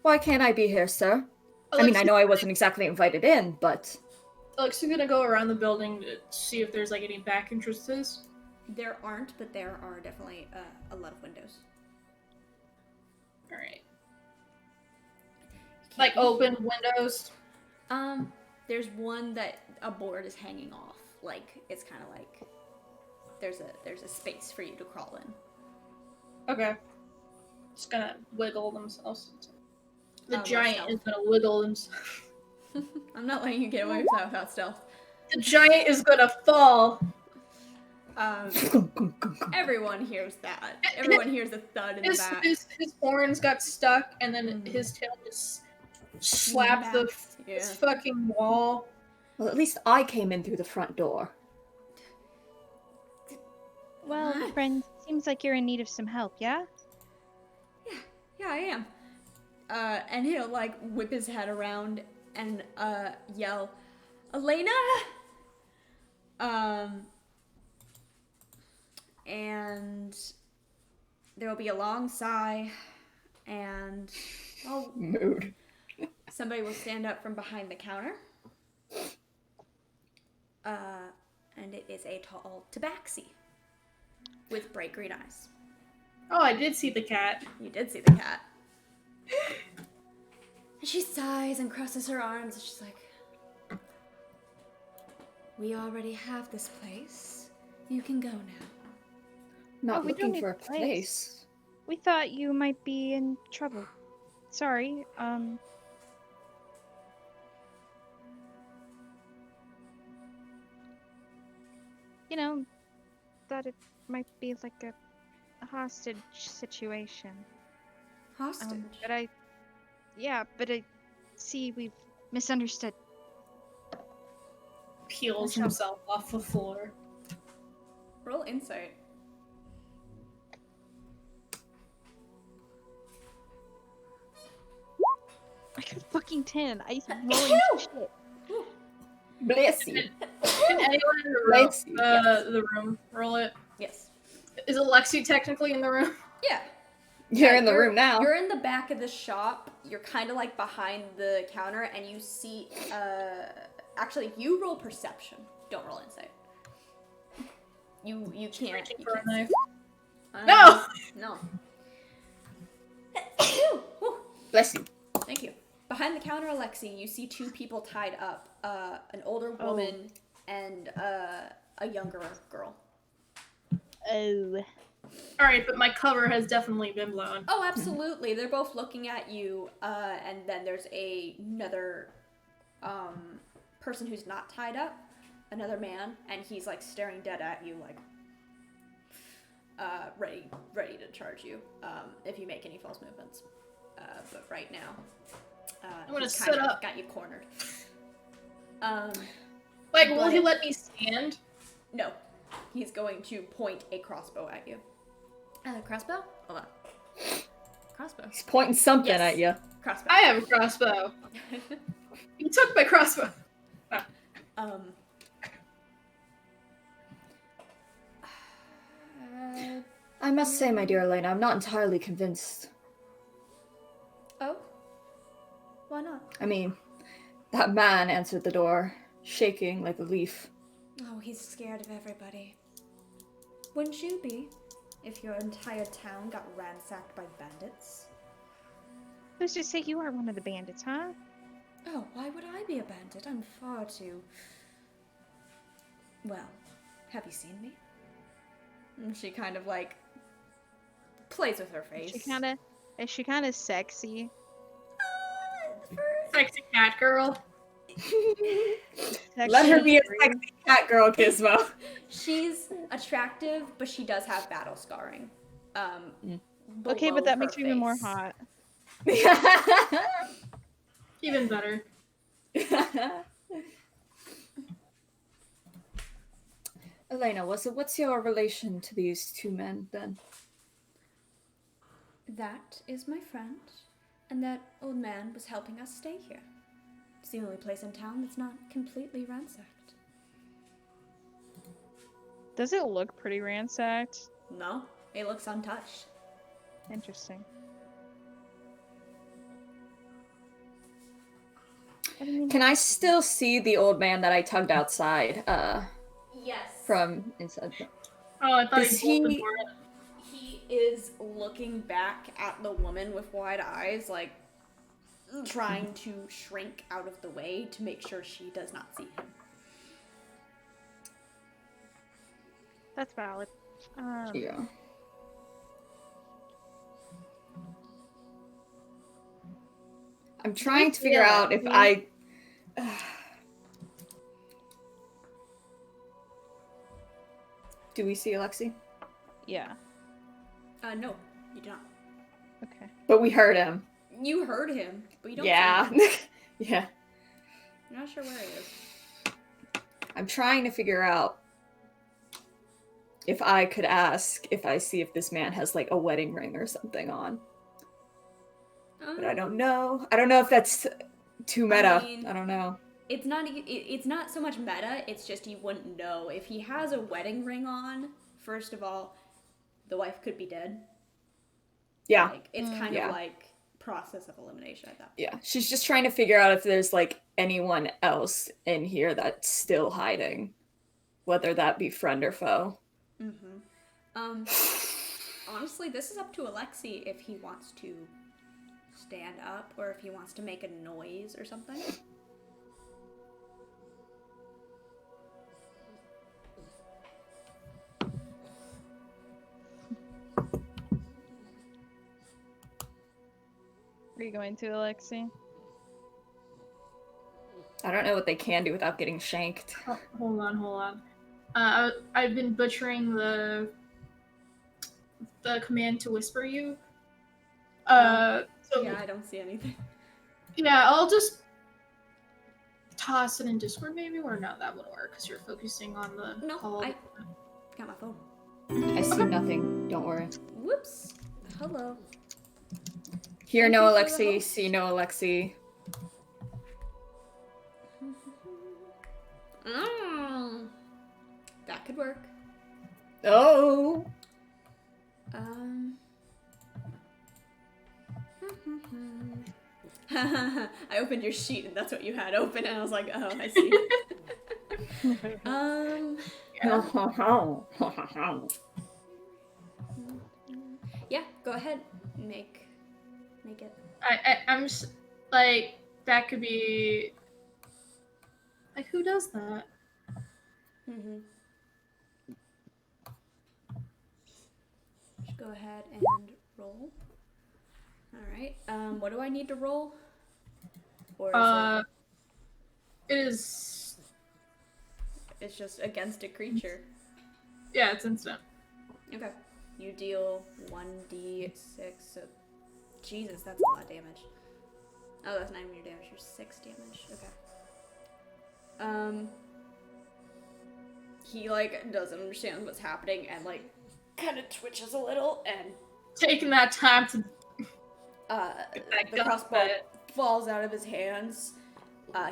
Why can't I be here, sir? I mean, I know I wasn't exactly invited in, but... Alex, you're gonna go around the building to see if there's like any back entrances. There aren't, but there are definitely a lot of windows. Alright. Like open windows. There's one that a board is hanging off. Like it's kind of like there's a space for you to crawl in. Okay. Just gonna wiggle themselves. The What giant stealth? is gonna wiggle himself. I'm not letting you get away with that without stealth. The giant is gonna fall. Everyone hears that. Everyone hears a thud in the back. His horns got stuck, and then his tail just slapped the Yeah. fucking wall. Well, at least I came in through the front door. Well, friend, seems like you're in need of some help, yeah? Yeah, I am. And he'll like whip his head around and yell, "Elena!" And there will be a long sigh, and Mood. somebody will stand up from behind the counter. And it is a tall tabaxi with bright green eyes. Oh, I did see the cat. You did see the cat. And she sighs and crosses her arms, and she's like, "We already have this place. You can go now." Not we don't looking need for a a place. place. We thought you might be in trouble. Sorry, you know, thought it might be like a hostage situation. Hostage. But I see we've misunderstood. Peels himself off the floor. Roll insight. I got a fucking 10. I rolling shit. Bless you. Can anyone in the room, Let's see, the room roll it? Yes. Is Alexi technically in the room? Yeah. You're in the room now. You're in the back of the shop. You're kind of like behind the counter, and you see. Actually, you roll perception. Don't roll insight. You can't. Reaching You for a can't knife. see. No! No. Bless you. Thank you. Behind the counter, Alexi, you see two people tied up. An older woman and a younger girl. Oh. All right, but my cover has definitely been blown. Oh, absolutely. They're both looking at you, and then there's another person who's not tied up, another man, and he's like staring dead at you, like ready to charge you if you make any false movements. But right now, I'm gonna he's sit kind of up. got you cornered. Like, will he but- let me stand? No, he's going to point a crossbow at you. Crossbow? Hold on. Crossbow. He's pointing something Yes. at you. Crossbow. I have a crossbow. You took my crossbow. I must say, my dear Elena, I'm not entirely convinced. Oh? Why not? I mean, that man answered the door, shaking like a leaf. Oh, he's scared of everybody. Wouldn't you be if your entire town got ransacked by bandits? Let's just say you are one of the bandits, huh? Oh, why would I be a bandit? I'm far too... Well, have you seen me? And she kind of like plays with her face. Is she kind of sexy? Sexy cat girl. Let her be a Sexy. sexy cat girl, Gizmo. She's attractive, but she does have battle scarring. Okay, below but that her makes her even more face. hot. Even better. Elena, what's your relation to these two men then? That is my friend, and that old man was helping us stay here. It's the only place in town that's not completely ransacked. Does it look pretty ransacked? No, it looks untouched. Interesting. I mean, Can I still see the old man that I tugged outside Yes. from inside? Oh, I thought Does he bolted he- for it. He is looking back at the woman with wide eyes, like trying to shrink out of the way to make sure she does not see him. that's valid. Yeah. I'm trying to figure out if I. Do we see Alexi? Yeah. No, you do not. Okay. But we heard him. You heard him, but you don't Yeah. see him. Yeah. You're not sure where he is. I'm trying to figure out if I could ask if I see if this man has like a wedding ring or something on. But I don't know. I don't know if that's too meta. mean- I don't know. It's not. It's not so much meta. It's just you wouldn't know if he has a wedding ring on. First of all, the wife could be dead. Yeah. Like it's kind Yeah. of like process of elimination at that. Yeah. She's just trying to figure out if there's like anyone else in here that's still hiding. Whether that be friend or foe. Mm-hmm. Honestly, this is up to Alexi if he wants to stand up or if he wants to make a noise or something. Are you going to, Alexi? I don't know what they can do without getting shanked. Oh, hold on. I've been butchering the command to whisper you. So Yeah, I don't see anything. yeah, I'll just toss it in Discord maybe, or no, that wouldn't work because you're focusing on the No, call. I got my phone. I see nothing. Don't worry. Whoops. Hello. Hear Thank no you for the Alexi, host. see no Alexi. That could work. Oh! I opened your sheet and that's what you had open, and I was like, oh, I see. Yeah, go ahead. Make it. I'm just like that could be like who does that? Mm-hmm. Just go ahead and roll. Alright. What do I need to roll? Or is It is it's just against a creature? yeah, it's instant. Okay. You deal 1d6, so Jesus, that's a lot of damage. Oh, that's not even your damage, you're 6 damage. Okay. He like doesn't understand what's happening and like kind of twitches a little, and Taking that time to the crossbow falls out of his hands.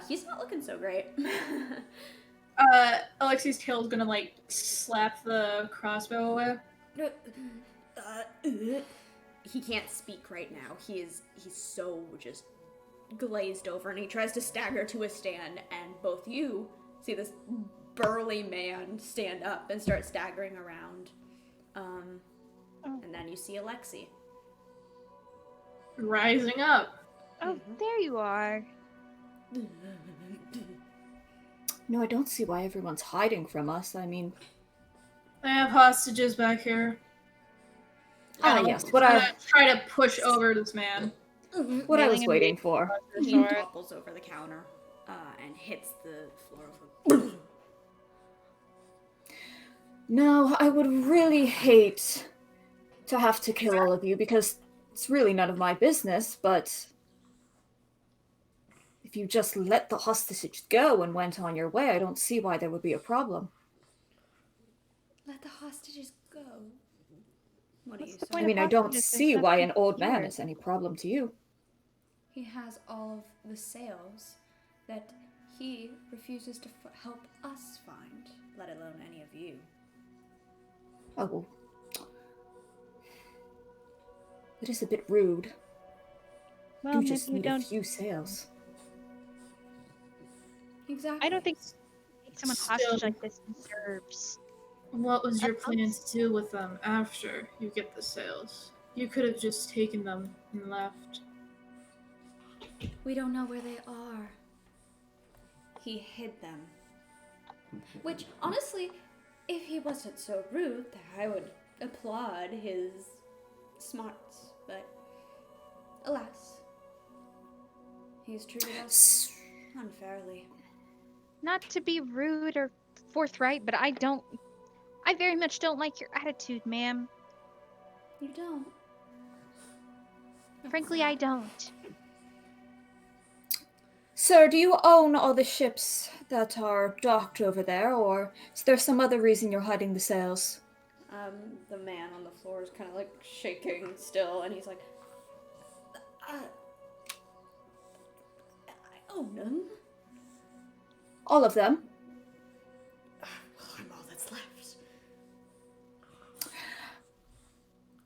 He's not looking so great. Alexi's tail's gonna like slap the crossbow away. He can't speak right now. He's so just glazed over, and he tries to stagger to a stand, and both you see this burly man stand up and start staggering around. And then you see Alexi. Rising up. Oh, there you are. No, I don't see why everyone's hiding from us. I mean, I have hostages back here. yes, what I try to push over this man. was Mailing waiting and for. He topples over the counter and hits the floor. No, I would really hate to have to kill all of you because it's really none of my business, but if you just let the hostages go and went on your way, I don't see why there would be a problem. Let the hostages go. What do you What's the say? point I mean, I don't hostages? see There's why nothing an old man here. is any problem to you. He has all of the sales that he refuses to help us find, let alone any of you. Oh, well. It is a bit rude. Well, You maybe just you need a don't. few sales. Exactly. I don't think take someone Still- hostage like this deserves. What was your plan to do with them after you get the sales? You could have just taken them and left. We don't know where they are. He hid them. Which, honestly, if he wasn't so rude, I would applaud his smarts. But, alas, he's treated us unfairly. Not to be rude or forthright, but I very much don't like your attitude, ma'am. You don't? Frankly, I don't. Sir, do you own all the ships that are docked over there, or is there some other reason you're hiding the sales? The man on the floor is kind of like shaking still, and he's like, I own them. All of them? I'm all that's left.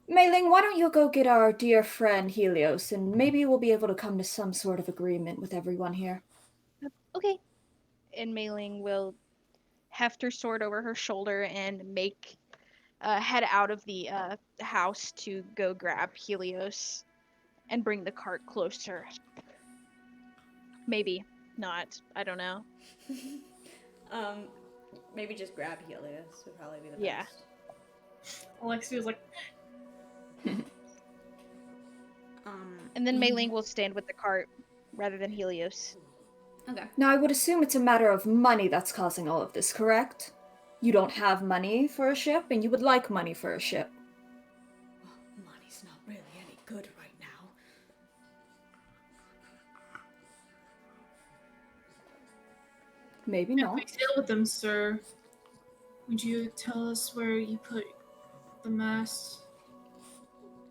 Mei-Ling, why don't you go get our dear friend Helios, and maybe we'll be able to come to some sort of agreement with everyone here. Okay. And Mei-Ling will heft her sword over her shoulder and make head out of the house to go grab Helios and bring the cart closer. Maybe not. I don't know. Maybe just grab Helios would probably be the Yeah. best. Alexi was like, And then Mei-Ling will stand with the cart rather than Helios. Okay. Now, I would assume it's a matter of money that's causing all of this, correct? You don't have money for a ship, and you would like money for a ship. Well, money's not really any good right now. Maybe if not. we deal with them, sir, would you tell us where you put the mast?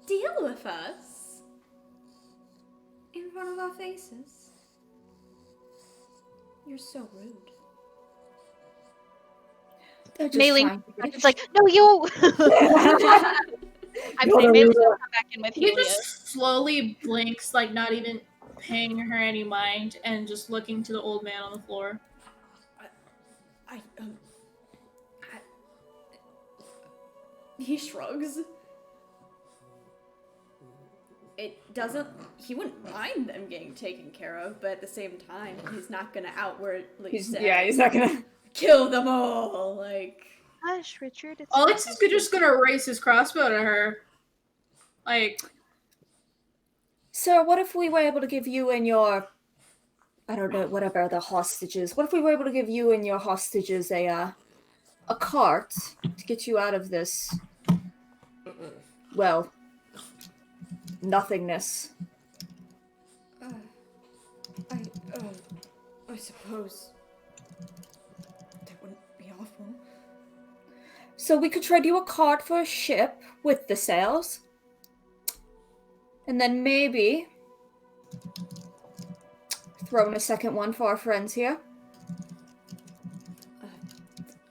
Deal with us? In front of our faces? You're so rude. They're just Mei-Ling trying to get It's like, no, you! I'm Not saying a maybe ruler. she'll come back in with He Helios. just slowly blinks, like not even paying her any mind, and just looking to the old man on the floor. I he shrugs. It doesn't. He wouldn't mind them getting taken care of, but at the same time, he's not gonna outwardly say, He's not gonna. kill them all. Like, Hush, Richard. It's Alex is just gonna raise his crossbow to her. Like, Sir, what if we were able to give you and your, I don't know, whatever the hostages. What if we were able to give you and your hostages a cart to get you out of this, well, nothingness. I suppose that wouldn't be awful. So we could trade you a cart for a ship with the sails. And then maybe throw in a second one for our friends here.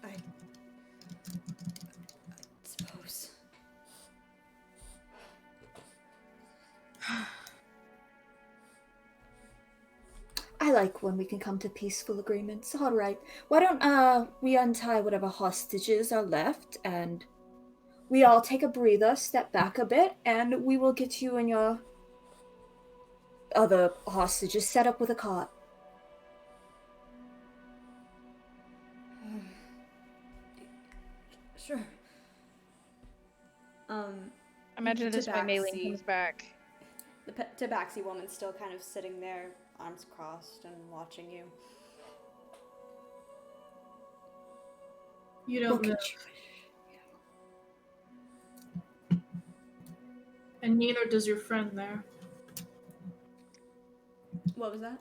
I suppose. I like when we can come to peaceful agreements. All right. Why don't we untie whatever hostages are left and we all take a breather, step back a bit, and we will get you and your other hostages set up with a cart. Sure. Imagine this when Maylin Tabaxi. comes back. The Tabaxi woman's still kind of sitting there, arms crossed, and watching you. you don't Look know. at you. And neither does your friend there. What was that?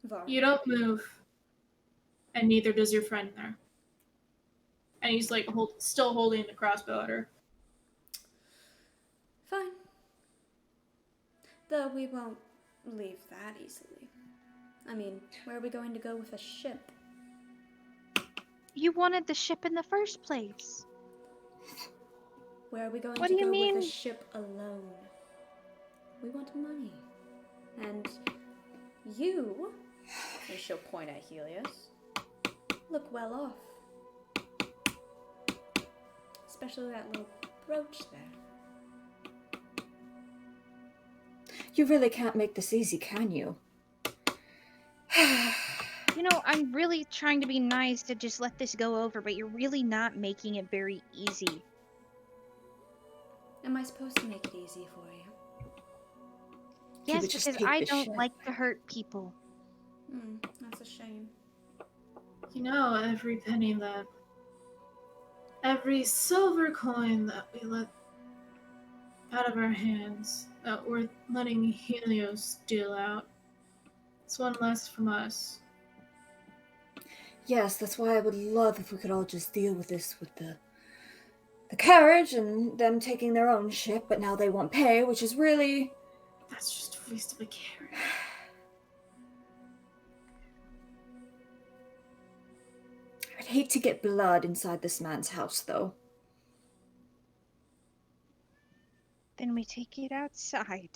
Var. You don't move. And neither does your friend there. And he's like still holding the crossbow at her. Fine. Though we won't leave that easily. I mean, where are we going to go with a ship? You wanted the ship in the first place. Where are we going What to do you go mean? with a ship alone? We want money. And you, and she'll point at Helios, look well off. Especially that little brooch there. You really can't make this easy, can you? You know, I'm really trying to be nice to just let this go over, but you're really not making it very easy. Am I supposed to make it easy for you? You Yes, would just because take I the don't ship. like to hurt people. That's a shame. You know, every silver coin that we let out of our hands, that we're letting Helios deal out, it's one less from us. Yes, that's why I would love if we could all just deal with this with the carriage and them taking their own ship, but now they won't pay, which is really... That's just a waste of a carrot. I'd hate to get blood inside this man's house, though. Then we take it outside.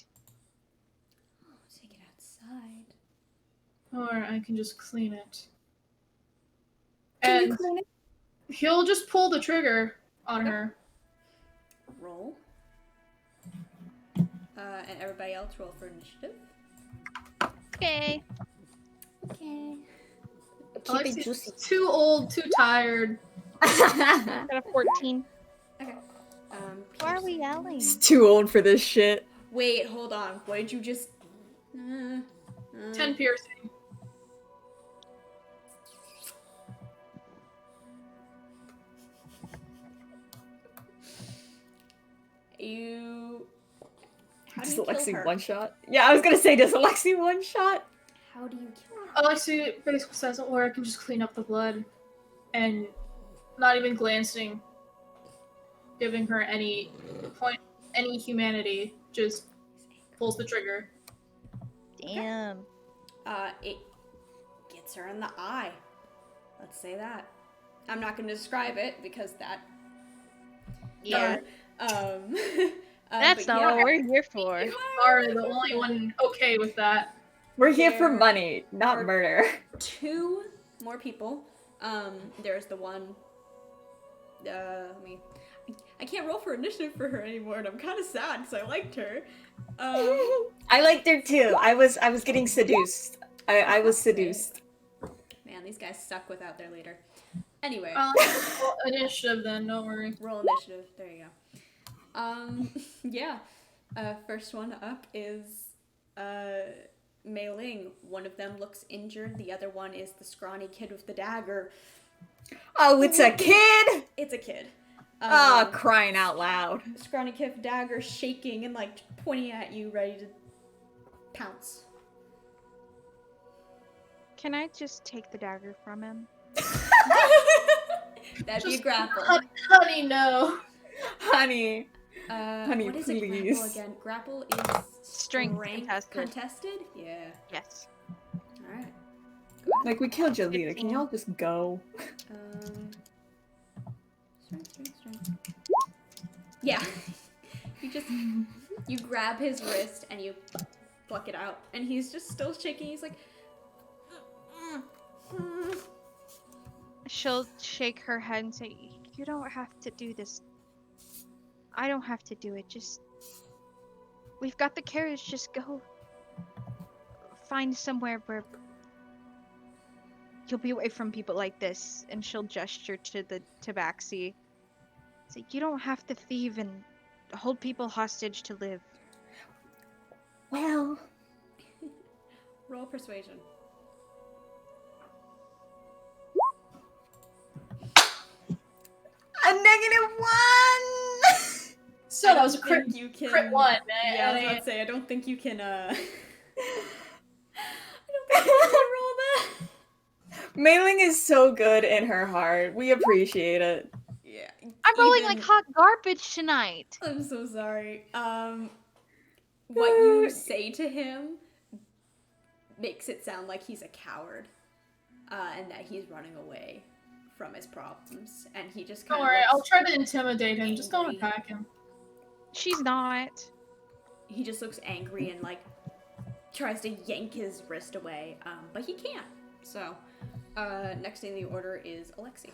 Take it outside. Or I can just clean it. Can you And clean it? he'll just pull the trigger on her. Roll. And everybody else roll for initiative. Okay. Okay. Keep it Alexi's juicy. too old, too tired. Got a 14. Okay. Why are we yelling? It's too old for this shit. Wait, hold on. What did you just... 10 piercing. You... How do Does you kill Alexi her? one shot? Yeah, I was gonna say, does Alexi one shot? How do you kill her? Alexi basically says, or I can just clean up the blood. And not even glancing, giving her any humanity, just pulls the trigger. Damn. It gets her in the eye. Let's say that. I'm not going to describe it because that. Yeah. Um, That's but not yeah. what we're here for. You are the only one okay with that. We're here for There money, not are- murder. 2 more people. There's the one. I can't roll for initiative for her anymore, and I'm kind of sad because I liked her. I liked her too. I was getting seduced. I was seduced. Man, these guys suck without their leader. Anyway, Well, initiative then, don't worry. roll initiative. There you go. Yeah. First one up is Mei Ling. One of them looks injured. The other one is the scrawny kid with the dagger. Oh, it's a kid. It's a kid. Oh, crying out loud. Scrawny kid with dagger shaking and like pointing at you, ready to pounce. Can I just take the dagger from him? That'd be a Just- grapple. Honey, no. Honey. Honey, What is a grapple please. again? Grapple is Strength contested. contested? Yeah. Yes. Alright. Like, we killed your leader. Can y'all just go? Strength. Yeah. You grab his wrist and you pluck it out. And he's just still shaking. He's like, She'll shake her head and say, "You don't have to do this. I don't have to do it. Just. We've got the carriage. Just go. Find somewhere where. You'll be away from people like this." And she'll gesture to the tabaxi. Say, "You don't have to thieve and hold people hostage to live." Well, roll persuasion. a -1. So that was a crit, think you can, crit 1, man. Yeah, I was about to say, I don't think you can, I don't think you can roll that. Mei Ling is so good in her heart. We appreciate it. Yeah. I'm rolling even- like hot garbage tonight. I'm so sorry. What you say to him makes it sound like he's a coward, and that he's running away from his problems, and he just kind Don't of worry, I'll try to intimidate him. Just don't angry. attack him. She's not. He just looks angry and like tries to yank his wrist away, but he can't. So, next in the order is Alexi.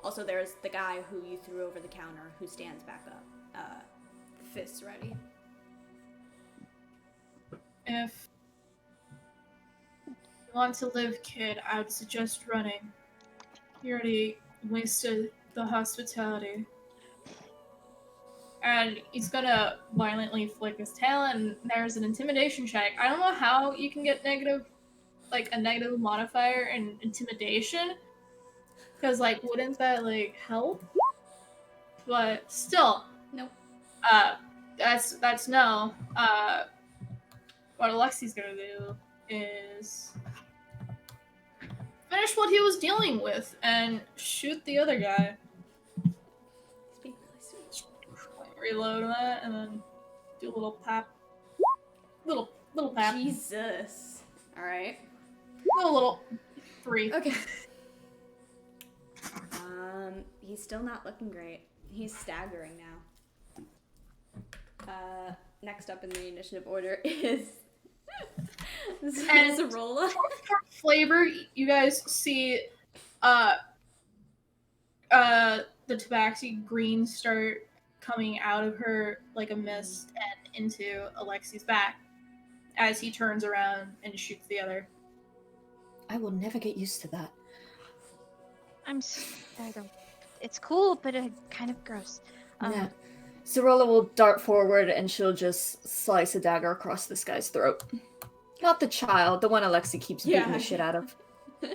Also, there's the guy who you threw over the counter who stands back up, fists ready. If you want to live, kid, I would suggest running. You already wasted the hospitality. And he's gonna violently flick his tail, and there's an intimidation check. I don't know how you can get negative, like a negative modifier in intimidation, because like wouldn't that like help? But still, Nope. that's no. What Alexi's gonna do is finish what he was dealing with and shoot the other guy. He's being really sweet. Reload that and then do a little pap. Little pap. Jesus. All right. Little 3. Okay. He's still not looking great. He's staggering now. Next up in the initiative order is And- Zarola. For flavor, you guys see the tabaxi green start coming out of her like a mist and into Alexi's back as he turns around and shoots the other. I will never get used to that. I don't. It's cool, but kind of gross. Yeah. Zarola will dart forward and she'll just slice a dagger across this guy's throat. Not the child, the one Alexi keeps beating Yeah. the shit out of. Are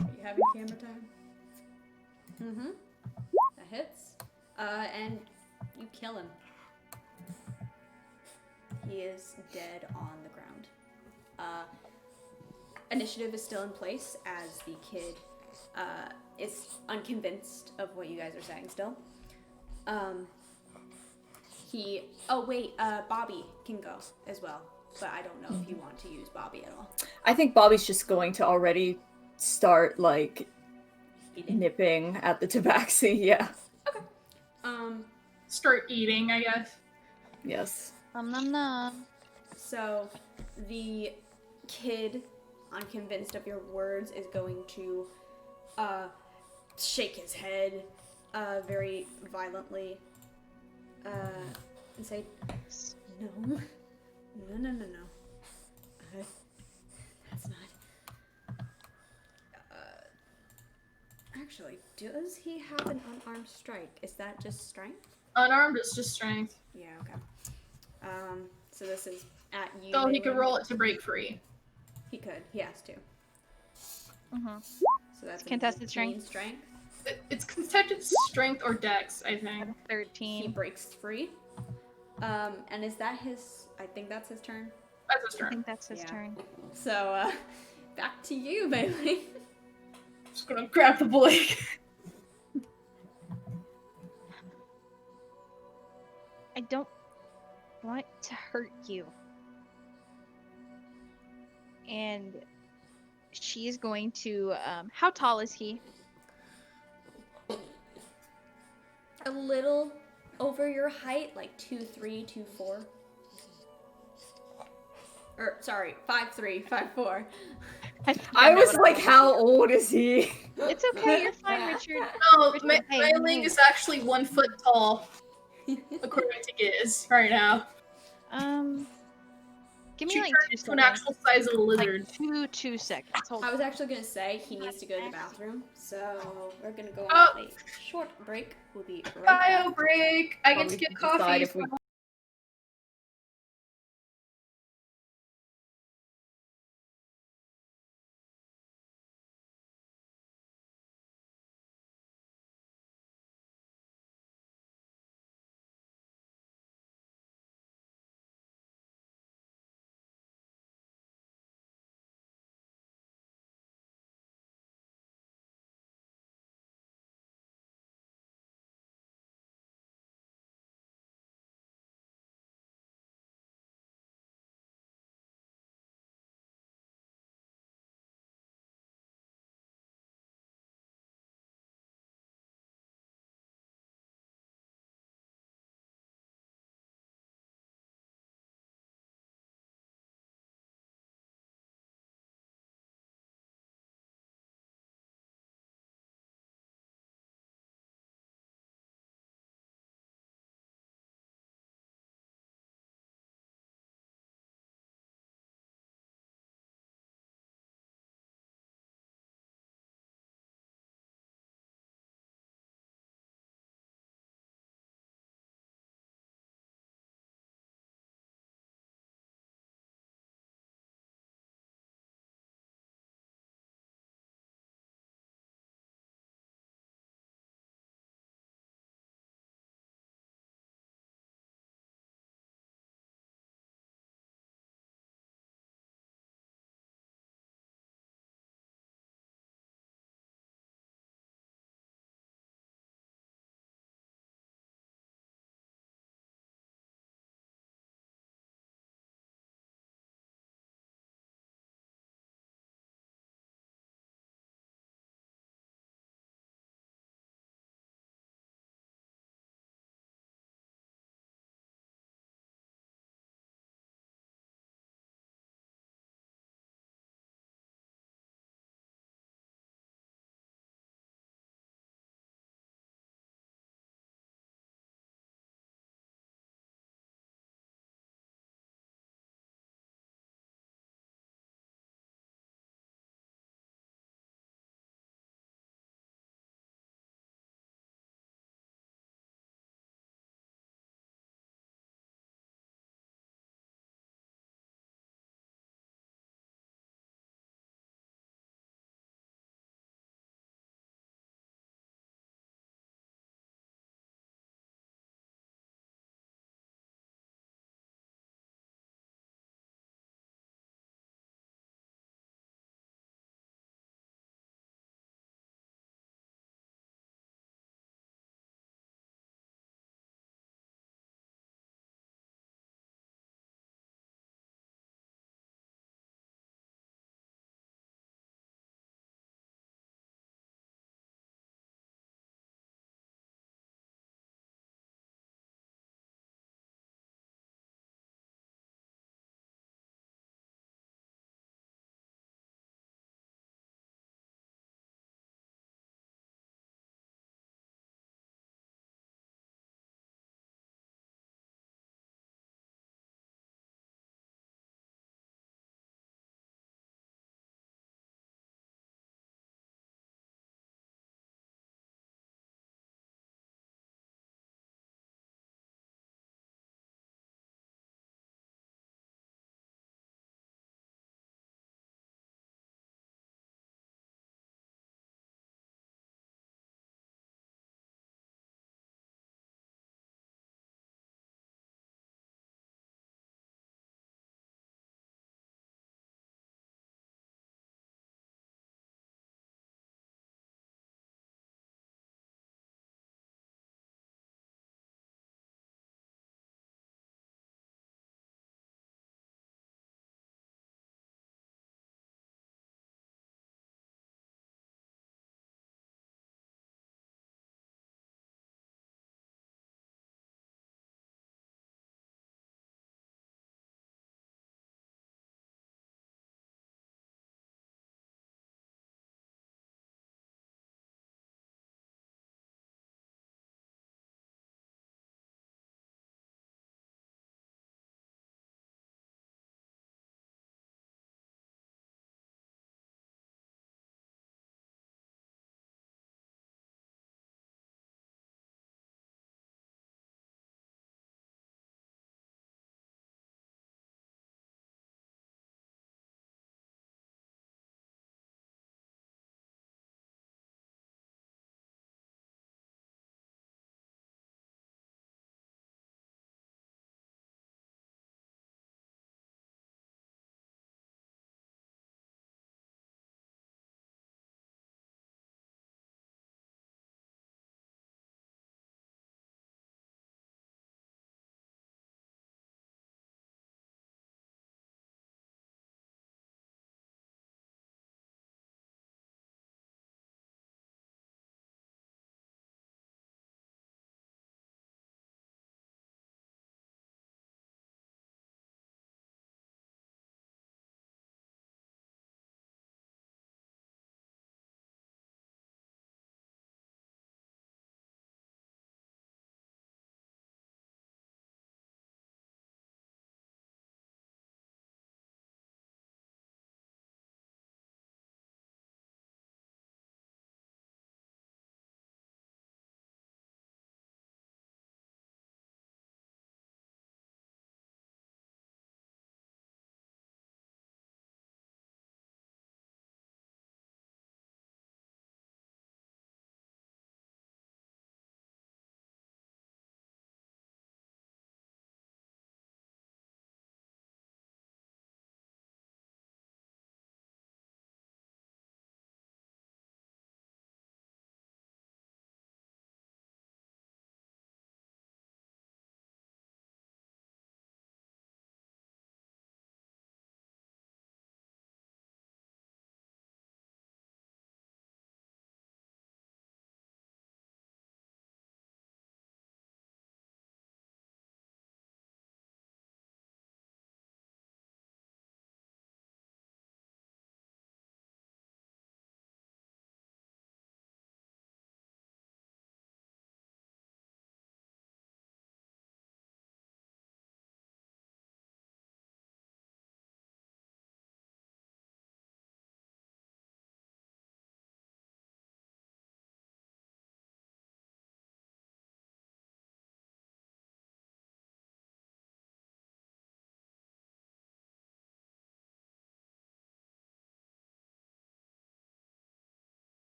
you having camera time? Mm-hmm. That hits. And you kill him. He is dead on the ground. Initiative is still in place as the kid is unconvinced of what you guys are saying still. Bobby can go as well. but I don't know if you want to use Bobby at all. I think Bobby's just going to already start like Eating. nipping at the tabaxi. Yeah. Start eating, I guess. Yes. Nom nom nom. So the kid, unconvinced of your words, is going to shake his head very violently and say, "No, no, no, no, no. That's not." Actually, does he have an unarmed strike? Is that just strength? Unarmed is just strength. Yeah. Okay. So this is at you. So he could Malin. roll it to break free. He could. He has to. Mhm. So that's a Contested 19 strength. It's contested strength or dex, I think. He 13. breaks free. And is that his? I think that's his turn. That's his I turn. think that's his Yeah. turn. So back to you, Bailey. Just gonna grab the boy. I don't want to hurt you. And she's going to, how tall is he? A little over your height, like 2'3", 2'4". Or sorry, 5'3", 5'4". I was like, how old is he? It's okay, you're fine, Richard. No, Richard, hey, Mailing hey. is actually 1 foot tall, according to Giz, right now. Give me She like turned 2 into an seconds. actual size of a lizard. Like two seconds. Hold I on. was actually gonna say he needs to go to the bathroom, so we're gonna go on Oh. a short break. We'll be right back. Bio break! I Well, get to we get can decide coffee. if we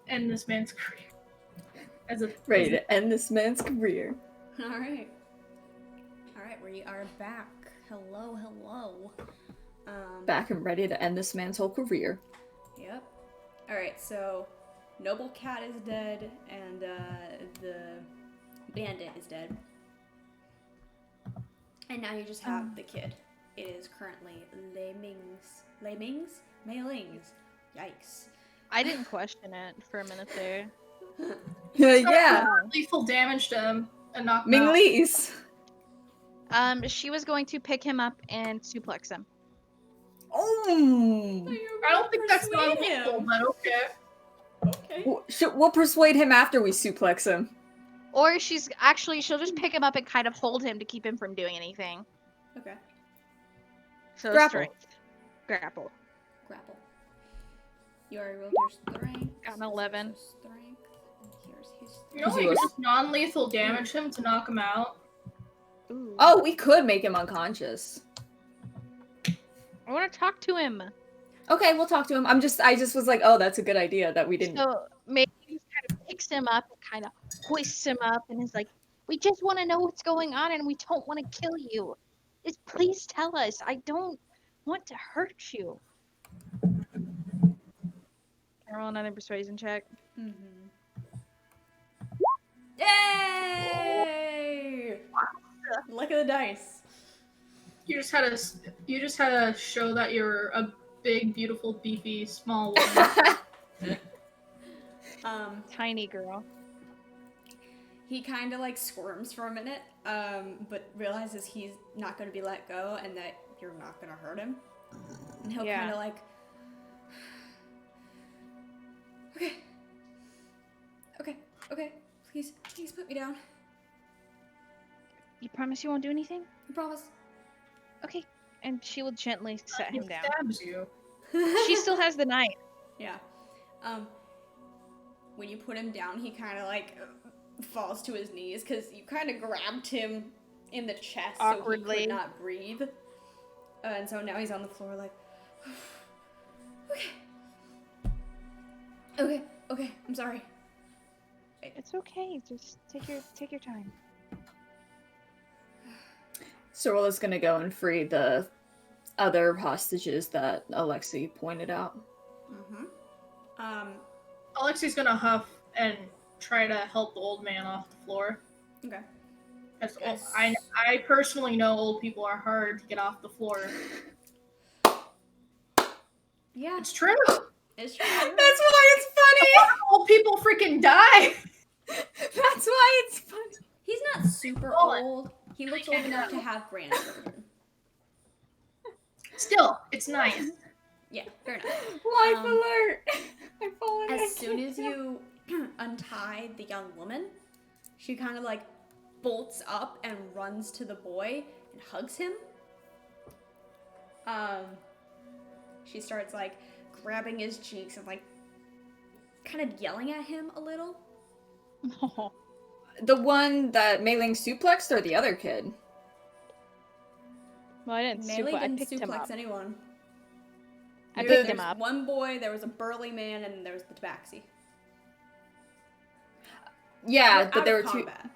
end this man's career. As a Ready to end this man's career. All right. All right, we are back. Hello, hello. Back and ready to end this man's whole career. Yep. All right, so Noble Cat is dead, and the bandit is dead. And now you just have the kid. It is currently Mailings. Yikes. I didn't question it for a minute there. Yeah. lethal damage to him and knock him Ming out. Lee's. She was going to pick him up and suplex him. Oh. I don't think that's not lethal, but okay. Okay. We'll persuade him after we suplex him. Or she'll just pick him up and kind of hold him to keep him from doing anything. Okay. So Grapple. strength. Grapple. Grapple. You already rolled your strength. Got an 11. So strength. And here's his. You know, you just non-lethal damage him to knock him out. Ooh. Oh, we could make him unconscious. I want to talk to him. Okay, we'll talk to him. I just was like, oh, that's a good idea that we didn't. So maybe he just kind of picks him up and kind of hoists him up and is like, we just want to know what's going on and we don't want to kill you. Just please tell us. I don't want to hurt you. Can I roll another persuasion check? Mm-hmm. Yay! Look at the dice. You just had to show that you're a big, beautiful, beefy, small woman. Tiny girl. He kind of like squirms for a minute, but realizes he's not going to be let go and that you're not going to hurt him. And he'll Yeah. kind of like, okay, please put me down. You promise you won't do anything? I promise. Okay. And she will gently set him He down. stabs you. She still has the knife. Yeah. When you put him down, he kind of like falls to his knees because you kind of grabbed him in the chest so he Awkwardly. could not breathe. And so now he's on the floor like, okay, I'm sorry. It's okay. Just take your time. Sorola's gonna go and free the other hostages that Alexei pointed out. Mm-hmm. Alexi's gonna huff and try to help the old man off the floor. Okay. As Yes. I personally know old people are hard to get off the floor. Yeah, It's true. it's true. That's why it's funny! Old people freaking die. That's why it's funny! He's not super Roll it. old. He looks old enough to have grandchildren. Still, it's nice. Yeah, fair enough. Life Um, alert! I've fallen As into soon as it. you untie the young woman, she kind of like bolts up and runs to the boy and hugs him. She starts like grabbing his cheeks and like kind of yelling at him a little. Oh. The one that Mei Ling suplexed or the other kid? Well, I didn't Melee I didn't picked him suplex up. anyone. I There's picked him up. one boy, there was a burly man, and there was the tabaxi. Yeah, Out but there were of two. combat.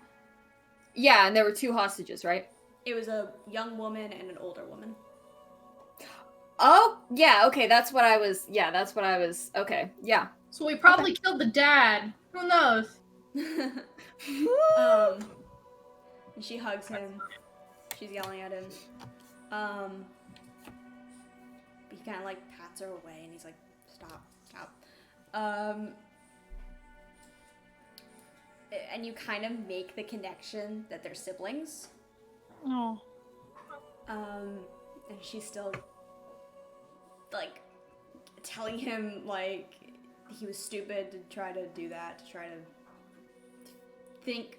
Yeah, and there were two hostages, right? It was a young woman and an older woman. Oh, yeah, okay, that's what I was. Okay, yeah. So we probably killed the dad. Who knows? And she hugs him. She's yelling at him. He kind of like pats her away, and he's like, "Stop." And you kind of make the connection that they're siblings. Oh. And she's still like telling him like he was stupid to try to do that, to try to think.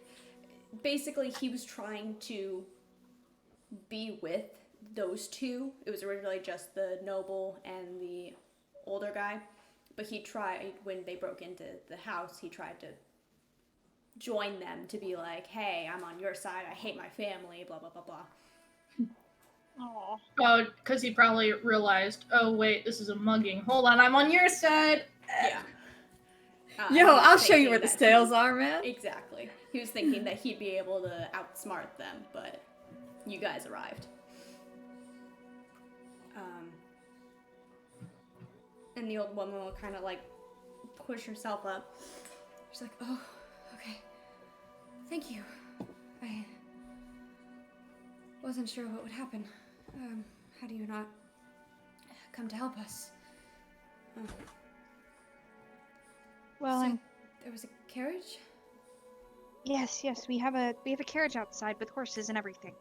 Basically, he was trying to be with those two. It was originally just the noble and the older guy, but he tried, when they broke into the house, he tried to join them to be like, hey, I'm on your side, I hate my family, blah blah blah blah. Oh. Oh, because he probably realized, oh wait, this is a mugging. Hold on, I'm on your side. Yeah. He Yo, was I'll show you thinking where the that sales he- are, man. Exactly. He was thinking that he'd be able to outsmart them, but you guys arrived. And the old woman will kind of like push herself up. She's like, "Oh, okay. Thank you. I wasn't sure what would happen. How do you not come to help us?" Well, So I'm there was a carriage? yes, we have a carriage outside with horses and everything.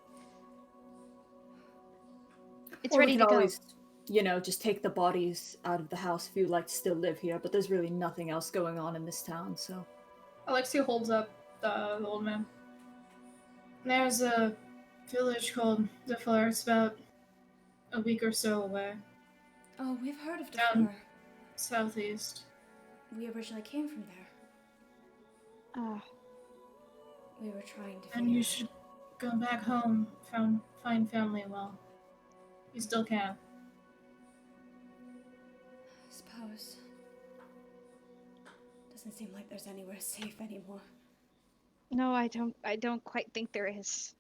It's Or we ready could to go. always, just take the bodies out of the house if you'd like to still live here, but there's really nothing else going on in this town, so. Alexia holds up the old man. There's a village called the Flare. It's about a week or so away, Oh, we've heard of Down. Defleur. southeast. We originally came from there. We were trying to And figure you out- should go back home, find family well. You still can. I suppose. Doesn't seem like there's anywhere safe anymore. No, I don't quite think there is,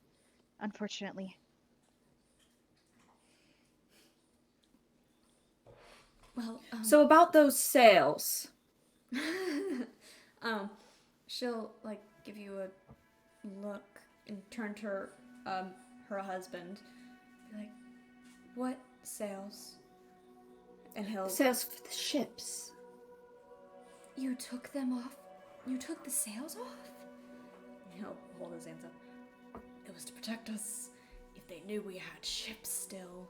unfortunately. Well, So about those sales. she'll like give you a look and turn to her husband. Be like, "What sales?" And he'll. Sales for the ships. You took them off? You took the sails off? And he'll hold his hands up. It was to protect us. If they knew we had ships still,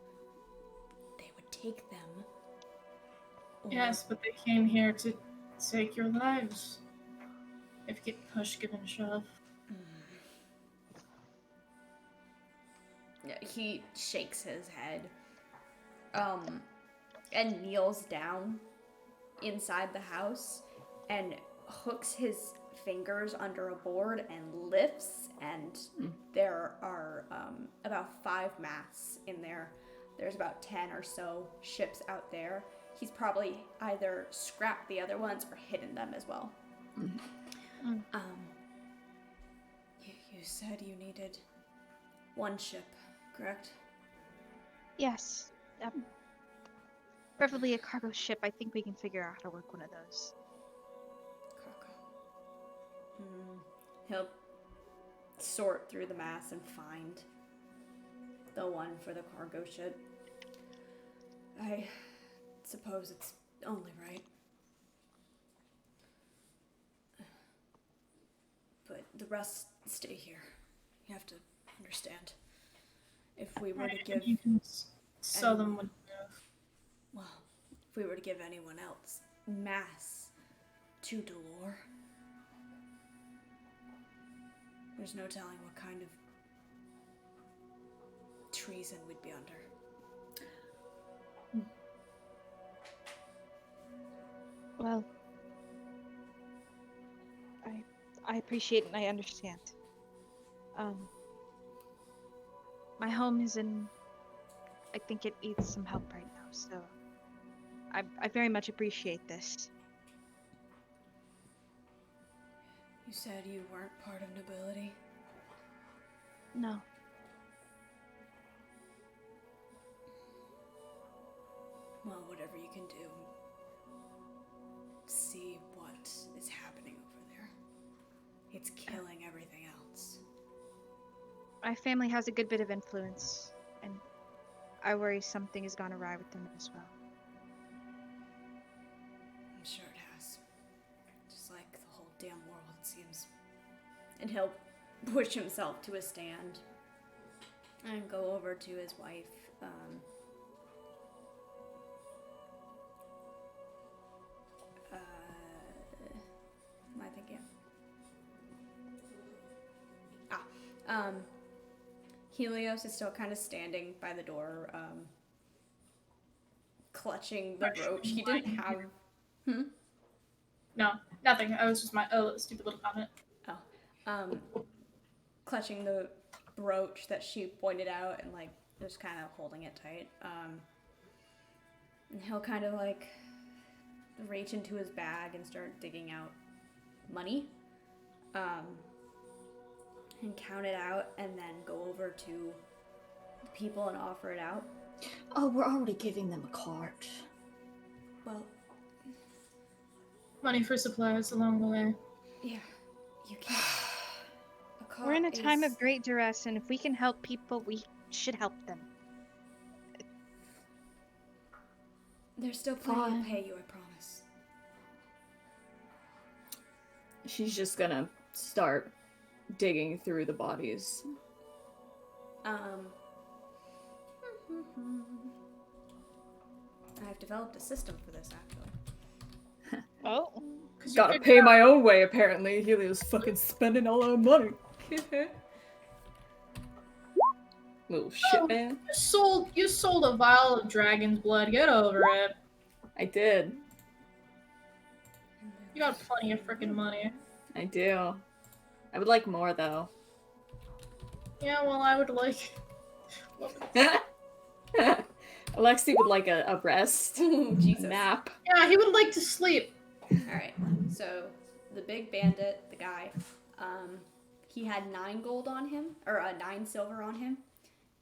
they would take them. Or- Yes, but they came here to take your lives. If you get push, given a shove. Yeah, he shakes his head. And kneels down inside the house and hooks his fingers under a board and lifts, and there are about 5 masts in there. There's about 10 or so ships out there. He's probably either scrapped the other ones or hidden them as well. You said you needed one ship, correct? Yes. Preferably a cargo ship. I think we can figure out how to work one of those. Cargo. He'll sort through the mass and find the one for the cargo ship. I suppose it's only right. But the rest stay here. You have to understand. If we were to Right, give, and you can sell them when you move. well, if we were to give anyone else mass to Delore, there's no telling what kind of treason we'd be under. Well, I appreciate and I understand. My home is in. I think it needs some help right now, so I very much appreciate this. You said you weren't part of nobility. No. Well, whatever you can do. See what is happening over there. It's killing everything else. My family has a good bit of influence, and I worry something has gone awry with them as well. I'm sure it has. Just like the whole damn world, it seems. And he'll push himself to a stand and go over to his wife. Am I thinking? Helios is still kind of standing by the door, clutching the brooch. He didn't have. No, nothing. I was just my stupid little comment. Clutching the brooch that she pointed out and like just kind of holding it tight. And he'll kind of like reach into his bag and start digging out money, and count it out, and then go over to the people and offer it out. Oh, we're already giving them a cart. Well, Money for supplies along the way. yeah, you can't. A We're in a cart time is- of great duress, and if we can help people, we should help them. There's still plenty Fine. to pay you, I promise. She's just gonna start digging through the bodies. I've developed a system for this, actually. Oh. 'Cause you Gotta figured pay out- my own way, apparently. Helios fucking spending all our money. Little shit man. You sold a vial of dragon's blood. Get over it. I did. You got plenty of freaking money. I do. I would like more though. Yeah, well, I would like. Alexi would like a rest. Jesus. Nap. Yeah, he would like to sleep. Alright, so the big bandit, the guy, he had 9 gold on him, or 9 silver on him,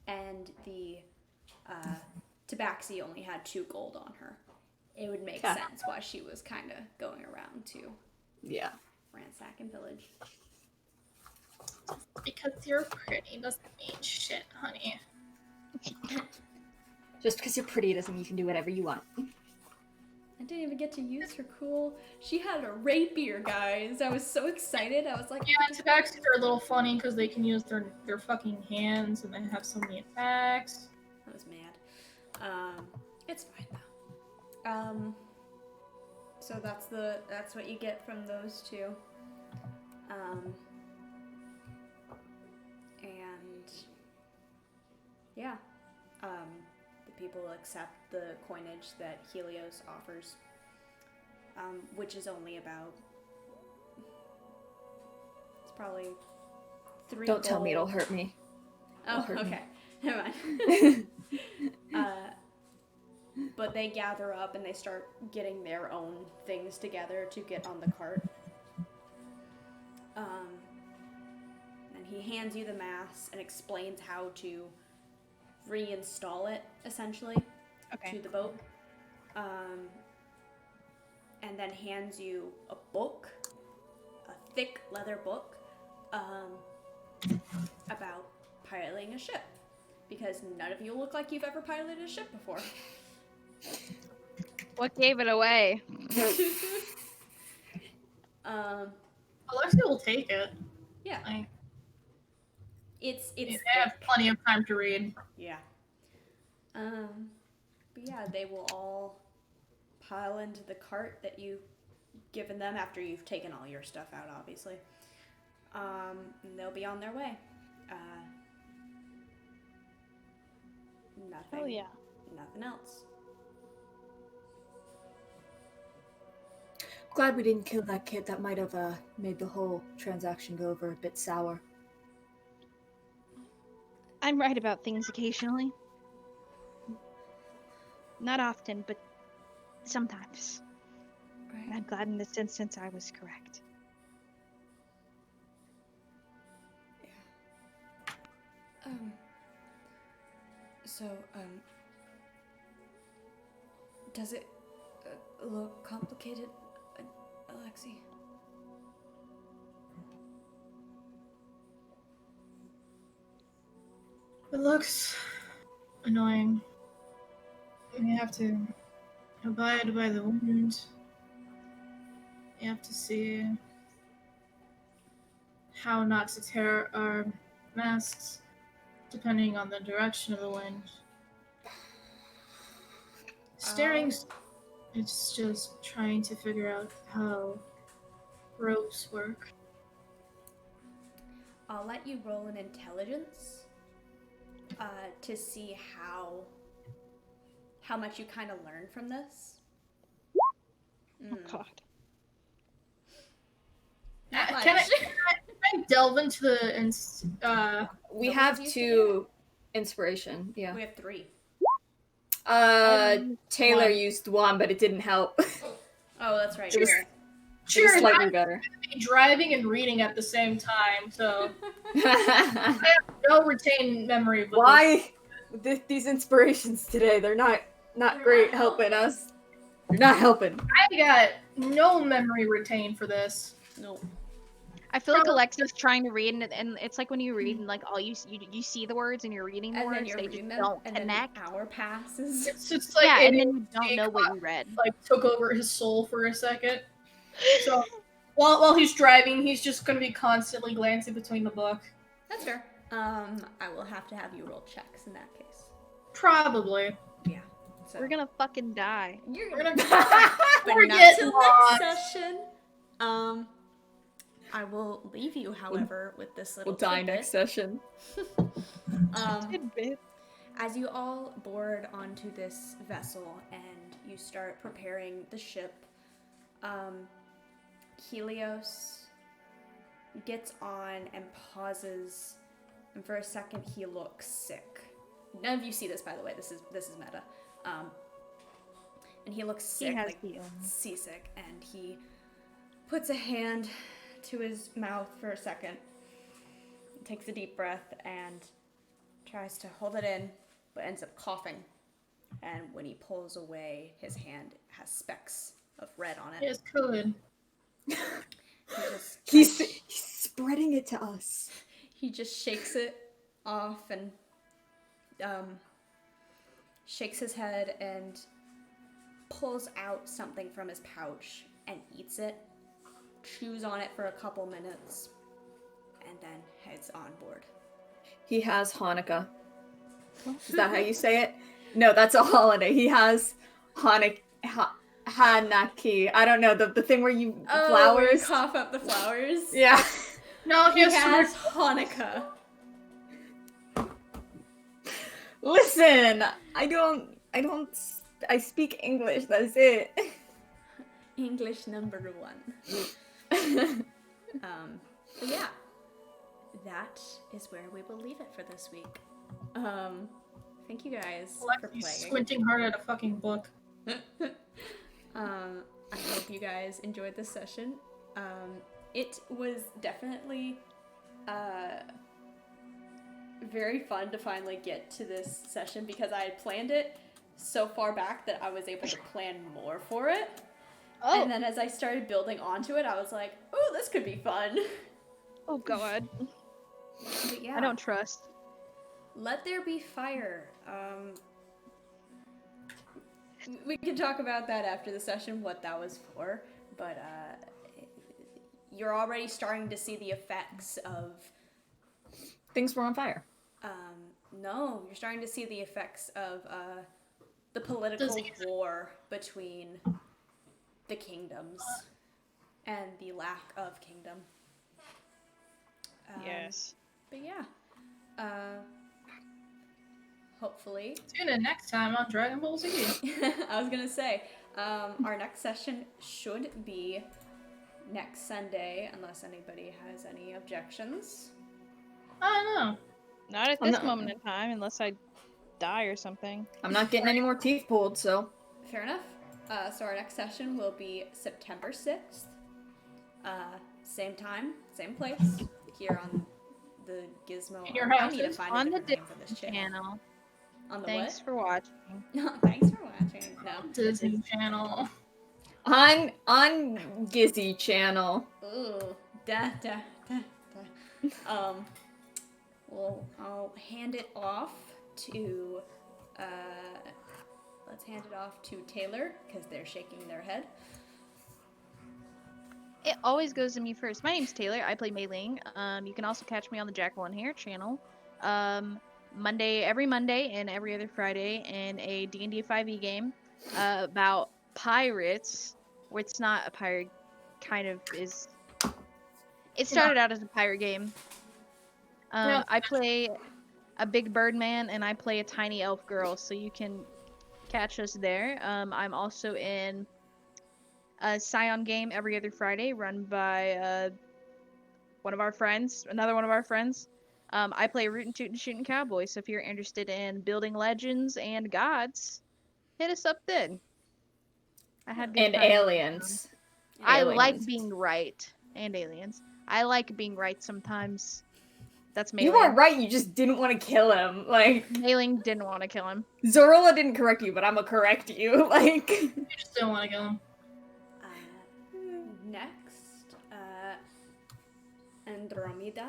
and the Tabaxi only had 2 gold on her. It would make Yeah. sense why she was kind of going around to Yeah. ransack and pillage. Because you're pretty doesn't mean shit, honey. Just because you're pretty doesn't mean you can do whatever you want. I didn't even get to use her cool. She had a rapier, guys. I was so excited. I was like, Yeah, tabaxis are a little funny because they can use their fucking hands and they have so many attacks. I was mad. It's fine though. So that's what you get from those two. And yeah, the people accept the coinage that Helios offers, which is only about, it's probably 3 Don't tell me it'll gold. hurt me. Oh, hurt me. okay. Never mind. But they gather up and they start getting their own things together to get on the cart. And he hands you the mass and explains how to reinstall it, essentially, Okay. to the boat. And then hands you a book, a thick leather book, about piloting a ship. Because none of you look like you've ever piloted a ship before. What gave it away? Alexia will take it. Yeah, Like, it's they have plenty of time to read. yeah. But yeah, they will all pile into the cart that you've given them after you've taken all your stuff out, obviously. And they'll be on their way. Nothing. Oh yeah. Nothing else. Glad we didn't kill that kid. That might have made the whole transaction go over a bit sour. I'm right about things occasionally. Not often, but sometimes. And Right. I'm glad in this instance I was correct. So, does it look complicated, Alexi? It looks annoying. You have to abide by the wind. You have to see how not to tear our masts depending on the direction of the wind. Steering, it's just trying to figure out how ropes work. I'll let you roll an intelligence to see how much you kind of learn from this. Oh god. Not Can much. I delve into the We What have was 2 inspiration. Yeah. We have 3. Taylor one. used 1, but it didn't help. Oh, that's right. It was- you're It was Sure, slightly better. I'm driving and reading at the same time, so no retained memory. But Why these inspirations today? They're not great helping us. They're not helping. I got no memory retained for this. Nope. I feel like Alexa's trying to read, and it's like when you read, and like all you see the words, and you're reading the And then words, you're they reading just them, don't and then connect. an hour passes. It's just like Yeah, it and then you don't know what you read. like took over his soul for a second. So while he's driving, he's just gonna be constantly glancing between the book. That's fair. I will have to have you roll checks in that case. Probably. Yeah. So We're gonna fucking die. you're We're gonna gonna but We're not getting till lost. next session. I will leave you, however, with this little We'll die tidbit. next session. Tidbit. As you all board onto this vessel and you start preparing the ship, Helios gets on and pauses, and for a second he looks sick. None of you see this, by the way. This is meta. And he looks sick, He has like the illness. seasick, and he puts a hand to his mouth for a second, takes a deep breath, and tries to hold it in, but ends up coughing. And when he pulls away, his hand has specks of red on it. Yes, could. He just He's spreading it to us. he just shakes it off and shakes his head and pulls out something from his pouch and eats it, chews on it for a couple minutes, and then heads on board. He has Hanukkah. Is that how you say it? No, that's a holiday. He has Hanaki. I don't know, the thing where you Where you flowers. cough up the flowers. Yeah. No, He he has has Hanukkah. Listen, I speak English, that's it. English number 1. But yeah, that is where we will leave it for this week. Thank you guys for He's playing. squinting hard at a fucking book. I hope you guys enjoyed this session. It was definitely very fun to finally get to this session because I had planned it so far back that I was able to plan more for it. Oh, And then as I started building onto it, I was like, oh, this could be fun. oh god. But yeah, I don't trust. Let There Be Fire. We can talk about that after the session, what that was for, but you're already starting to see the effects of Things were on fire. no, you're starting to see the effects of the political Disease. war between the kingdoms and the lack of kingdom. Yes. But yeah, hopefully. Tune in next time on Dragon Ball Z. I was gonna say, our next session should be next Sunday, unless anybody has any objections. I don't know. Not at I'm this not- moment in time, unless I die or something. I'm not getting any more teeth pulled, so Fair enough. So our next session will be September 6th. Same time, same place, here on the Gizmo. In your I need to houses? find On a the different name for this channel. Channel. On the Thanks for watching. what? Thanks for watching. No. Disney Channel. on Gizzy channel. Ooh. Da. Well, I'll hand it off to, let's hand it off to Taylor, because they're shaking their head. It always goes to me first. My name's Taylor. I play Mei Ling. You can also catch me on the Jackal and Hare channel. Every Monday and every other Friday in a D&D 5e game about pirates. Where it's not a pirate, kind of is. It started out as a pirate game. Yeah. I play a big bird man and I play a tiny elf girl, so you can catch us there. I'm also in a Scion game every other Friday, run by another one of our friends. I play Rootin' Tootin' Shootin' Cowboy, so if you're interested in building legends and gods, hit us up then. I had good And times. aliens. I like Aliens. being right. And aliens. I like being right sometimes. That's You Mailing. were right, you just didn't want to kill him. Like, Mailing didn't want to kill him. Zorilla didn't correct you, but I'm gonna correct you. Like, You just don't want to kill him. Next, Andromeda.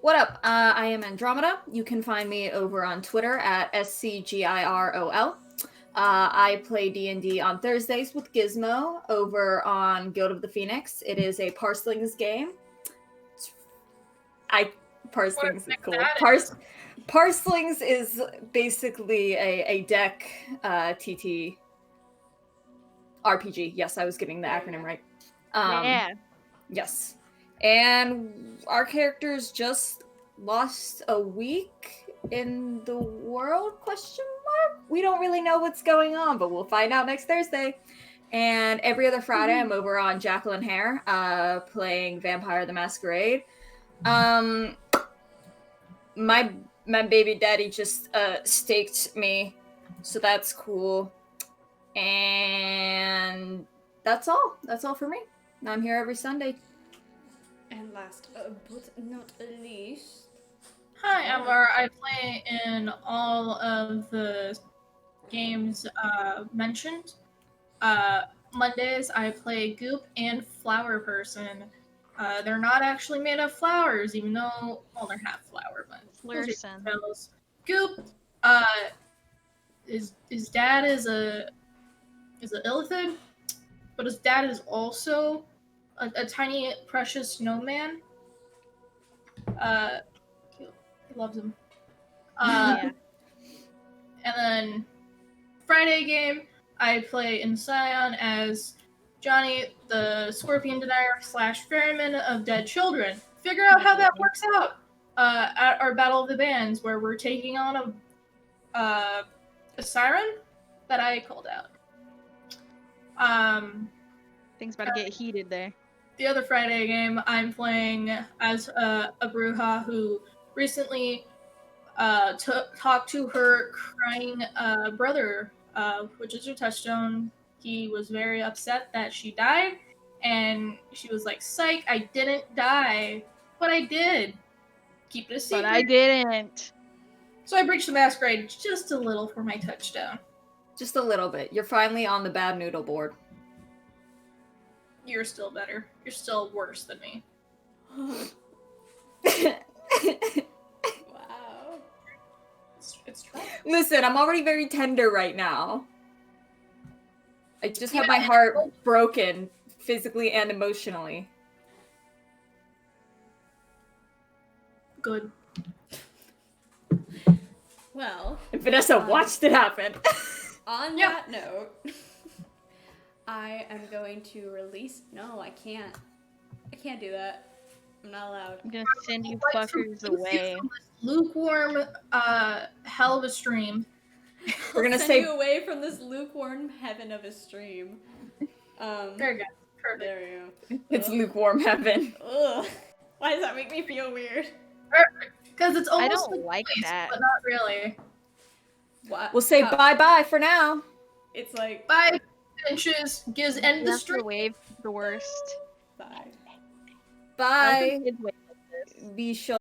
what up? I am Andromeda. You can find me over on Twitter at SCGIROL. I play D&D on Thursdays with Gizmo over on Guild of the Phoenix. It is a Parslings game. Parslings is cool. Parslings is basically a deck TT RPG. Yes, I was getting the acronym right. Yeah. Yes. And our characters just lost a week in the world, question mark? We don't really know what's going on, but we'll find out next Thursday. And every other Friday, I'm over on Jacqueline Hare, playing Vampire the Masquerade. My baby daddy just staked me, so that's cool. And that's all. That's all for me. I'm here every Sunday. And last but not least, Hi, Amber. I play in all of the games mentioned. Mondays, I play Goop and Flower Person. They're not actually made of flowers, even though, well, they're half flower, but those are Flurson. details. Goop, his dad is a illithid, but his dad is also a tiny precious snowman. He loves him. Yeah. And then Friday game, I play in Scion as Johnny, the Scorpion Denier / Ferryman of Dead Children. Figure out how that works out at our Battle of the Bands, where we're taking on a siren that I called out. Things about to get heated there. The other Friday game, I'm playing as a Bruja who recently talked to her crying brother, which is her touchstone. He was very upset that she died, and she was like, "Psych, I didn't die, but I did. Keep it a secret." But I didn't. So I breached the masquerade just a little for my touchdown. Just a little bit. You're finally on the bad noodle board. You're still better. You're still worse than me. wow. It's true. Listen, I'm already very tender right now. I just had my heart broken physically and emotionally. Good. Well, And Vanessa watched it happen. on Yep. that note, I am going to release. No, I can't. I can't do that. I'm not allowed. I'm gonna send you I'd like to fuckers release you away. from this lukewarm, hell of a stream. We're gonna I'll say- send you away from this lukewarm heaven of a stream. Very good. Perfect. There we go. It's Ugh. lukewarm heaven. Ugh. Why does that make me feel weird? Perfect. Because it's I almost don't like place, that. but not really. What? We'll say bye-bye for now. It's like 5 inches gives end the That's the stream. wave the worst. bye. I don't Bye. think kids wave like this. Be sure.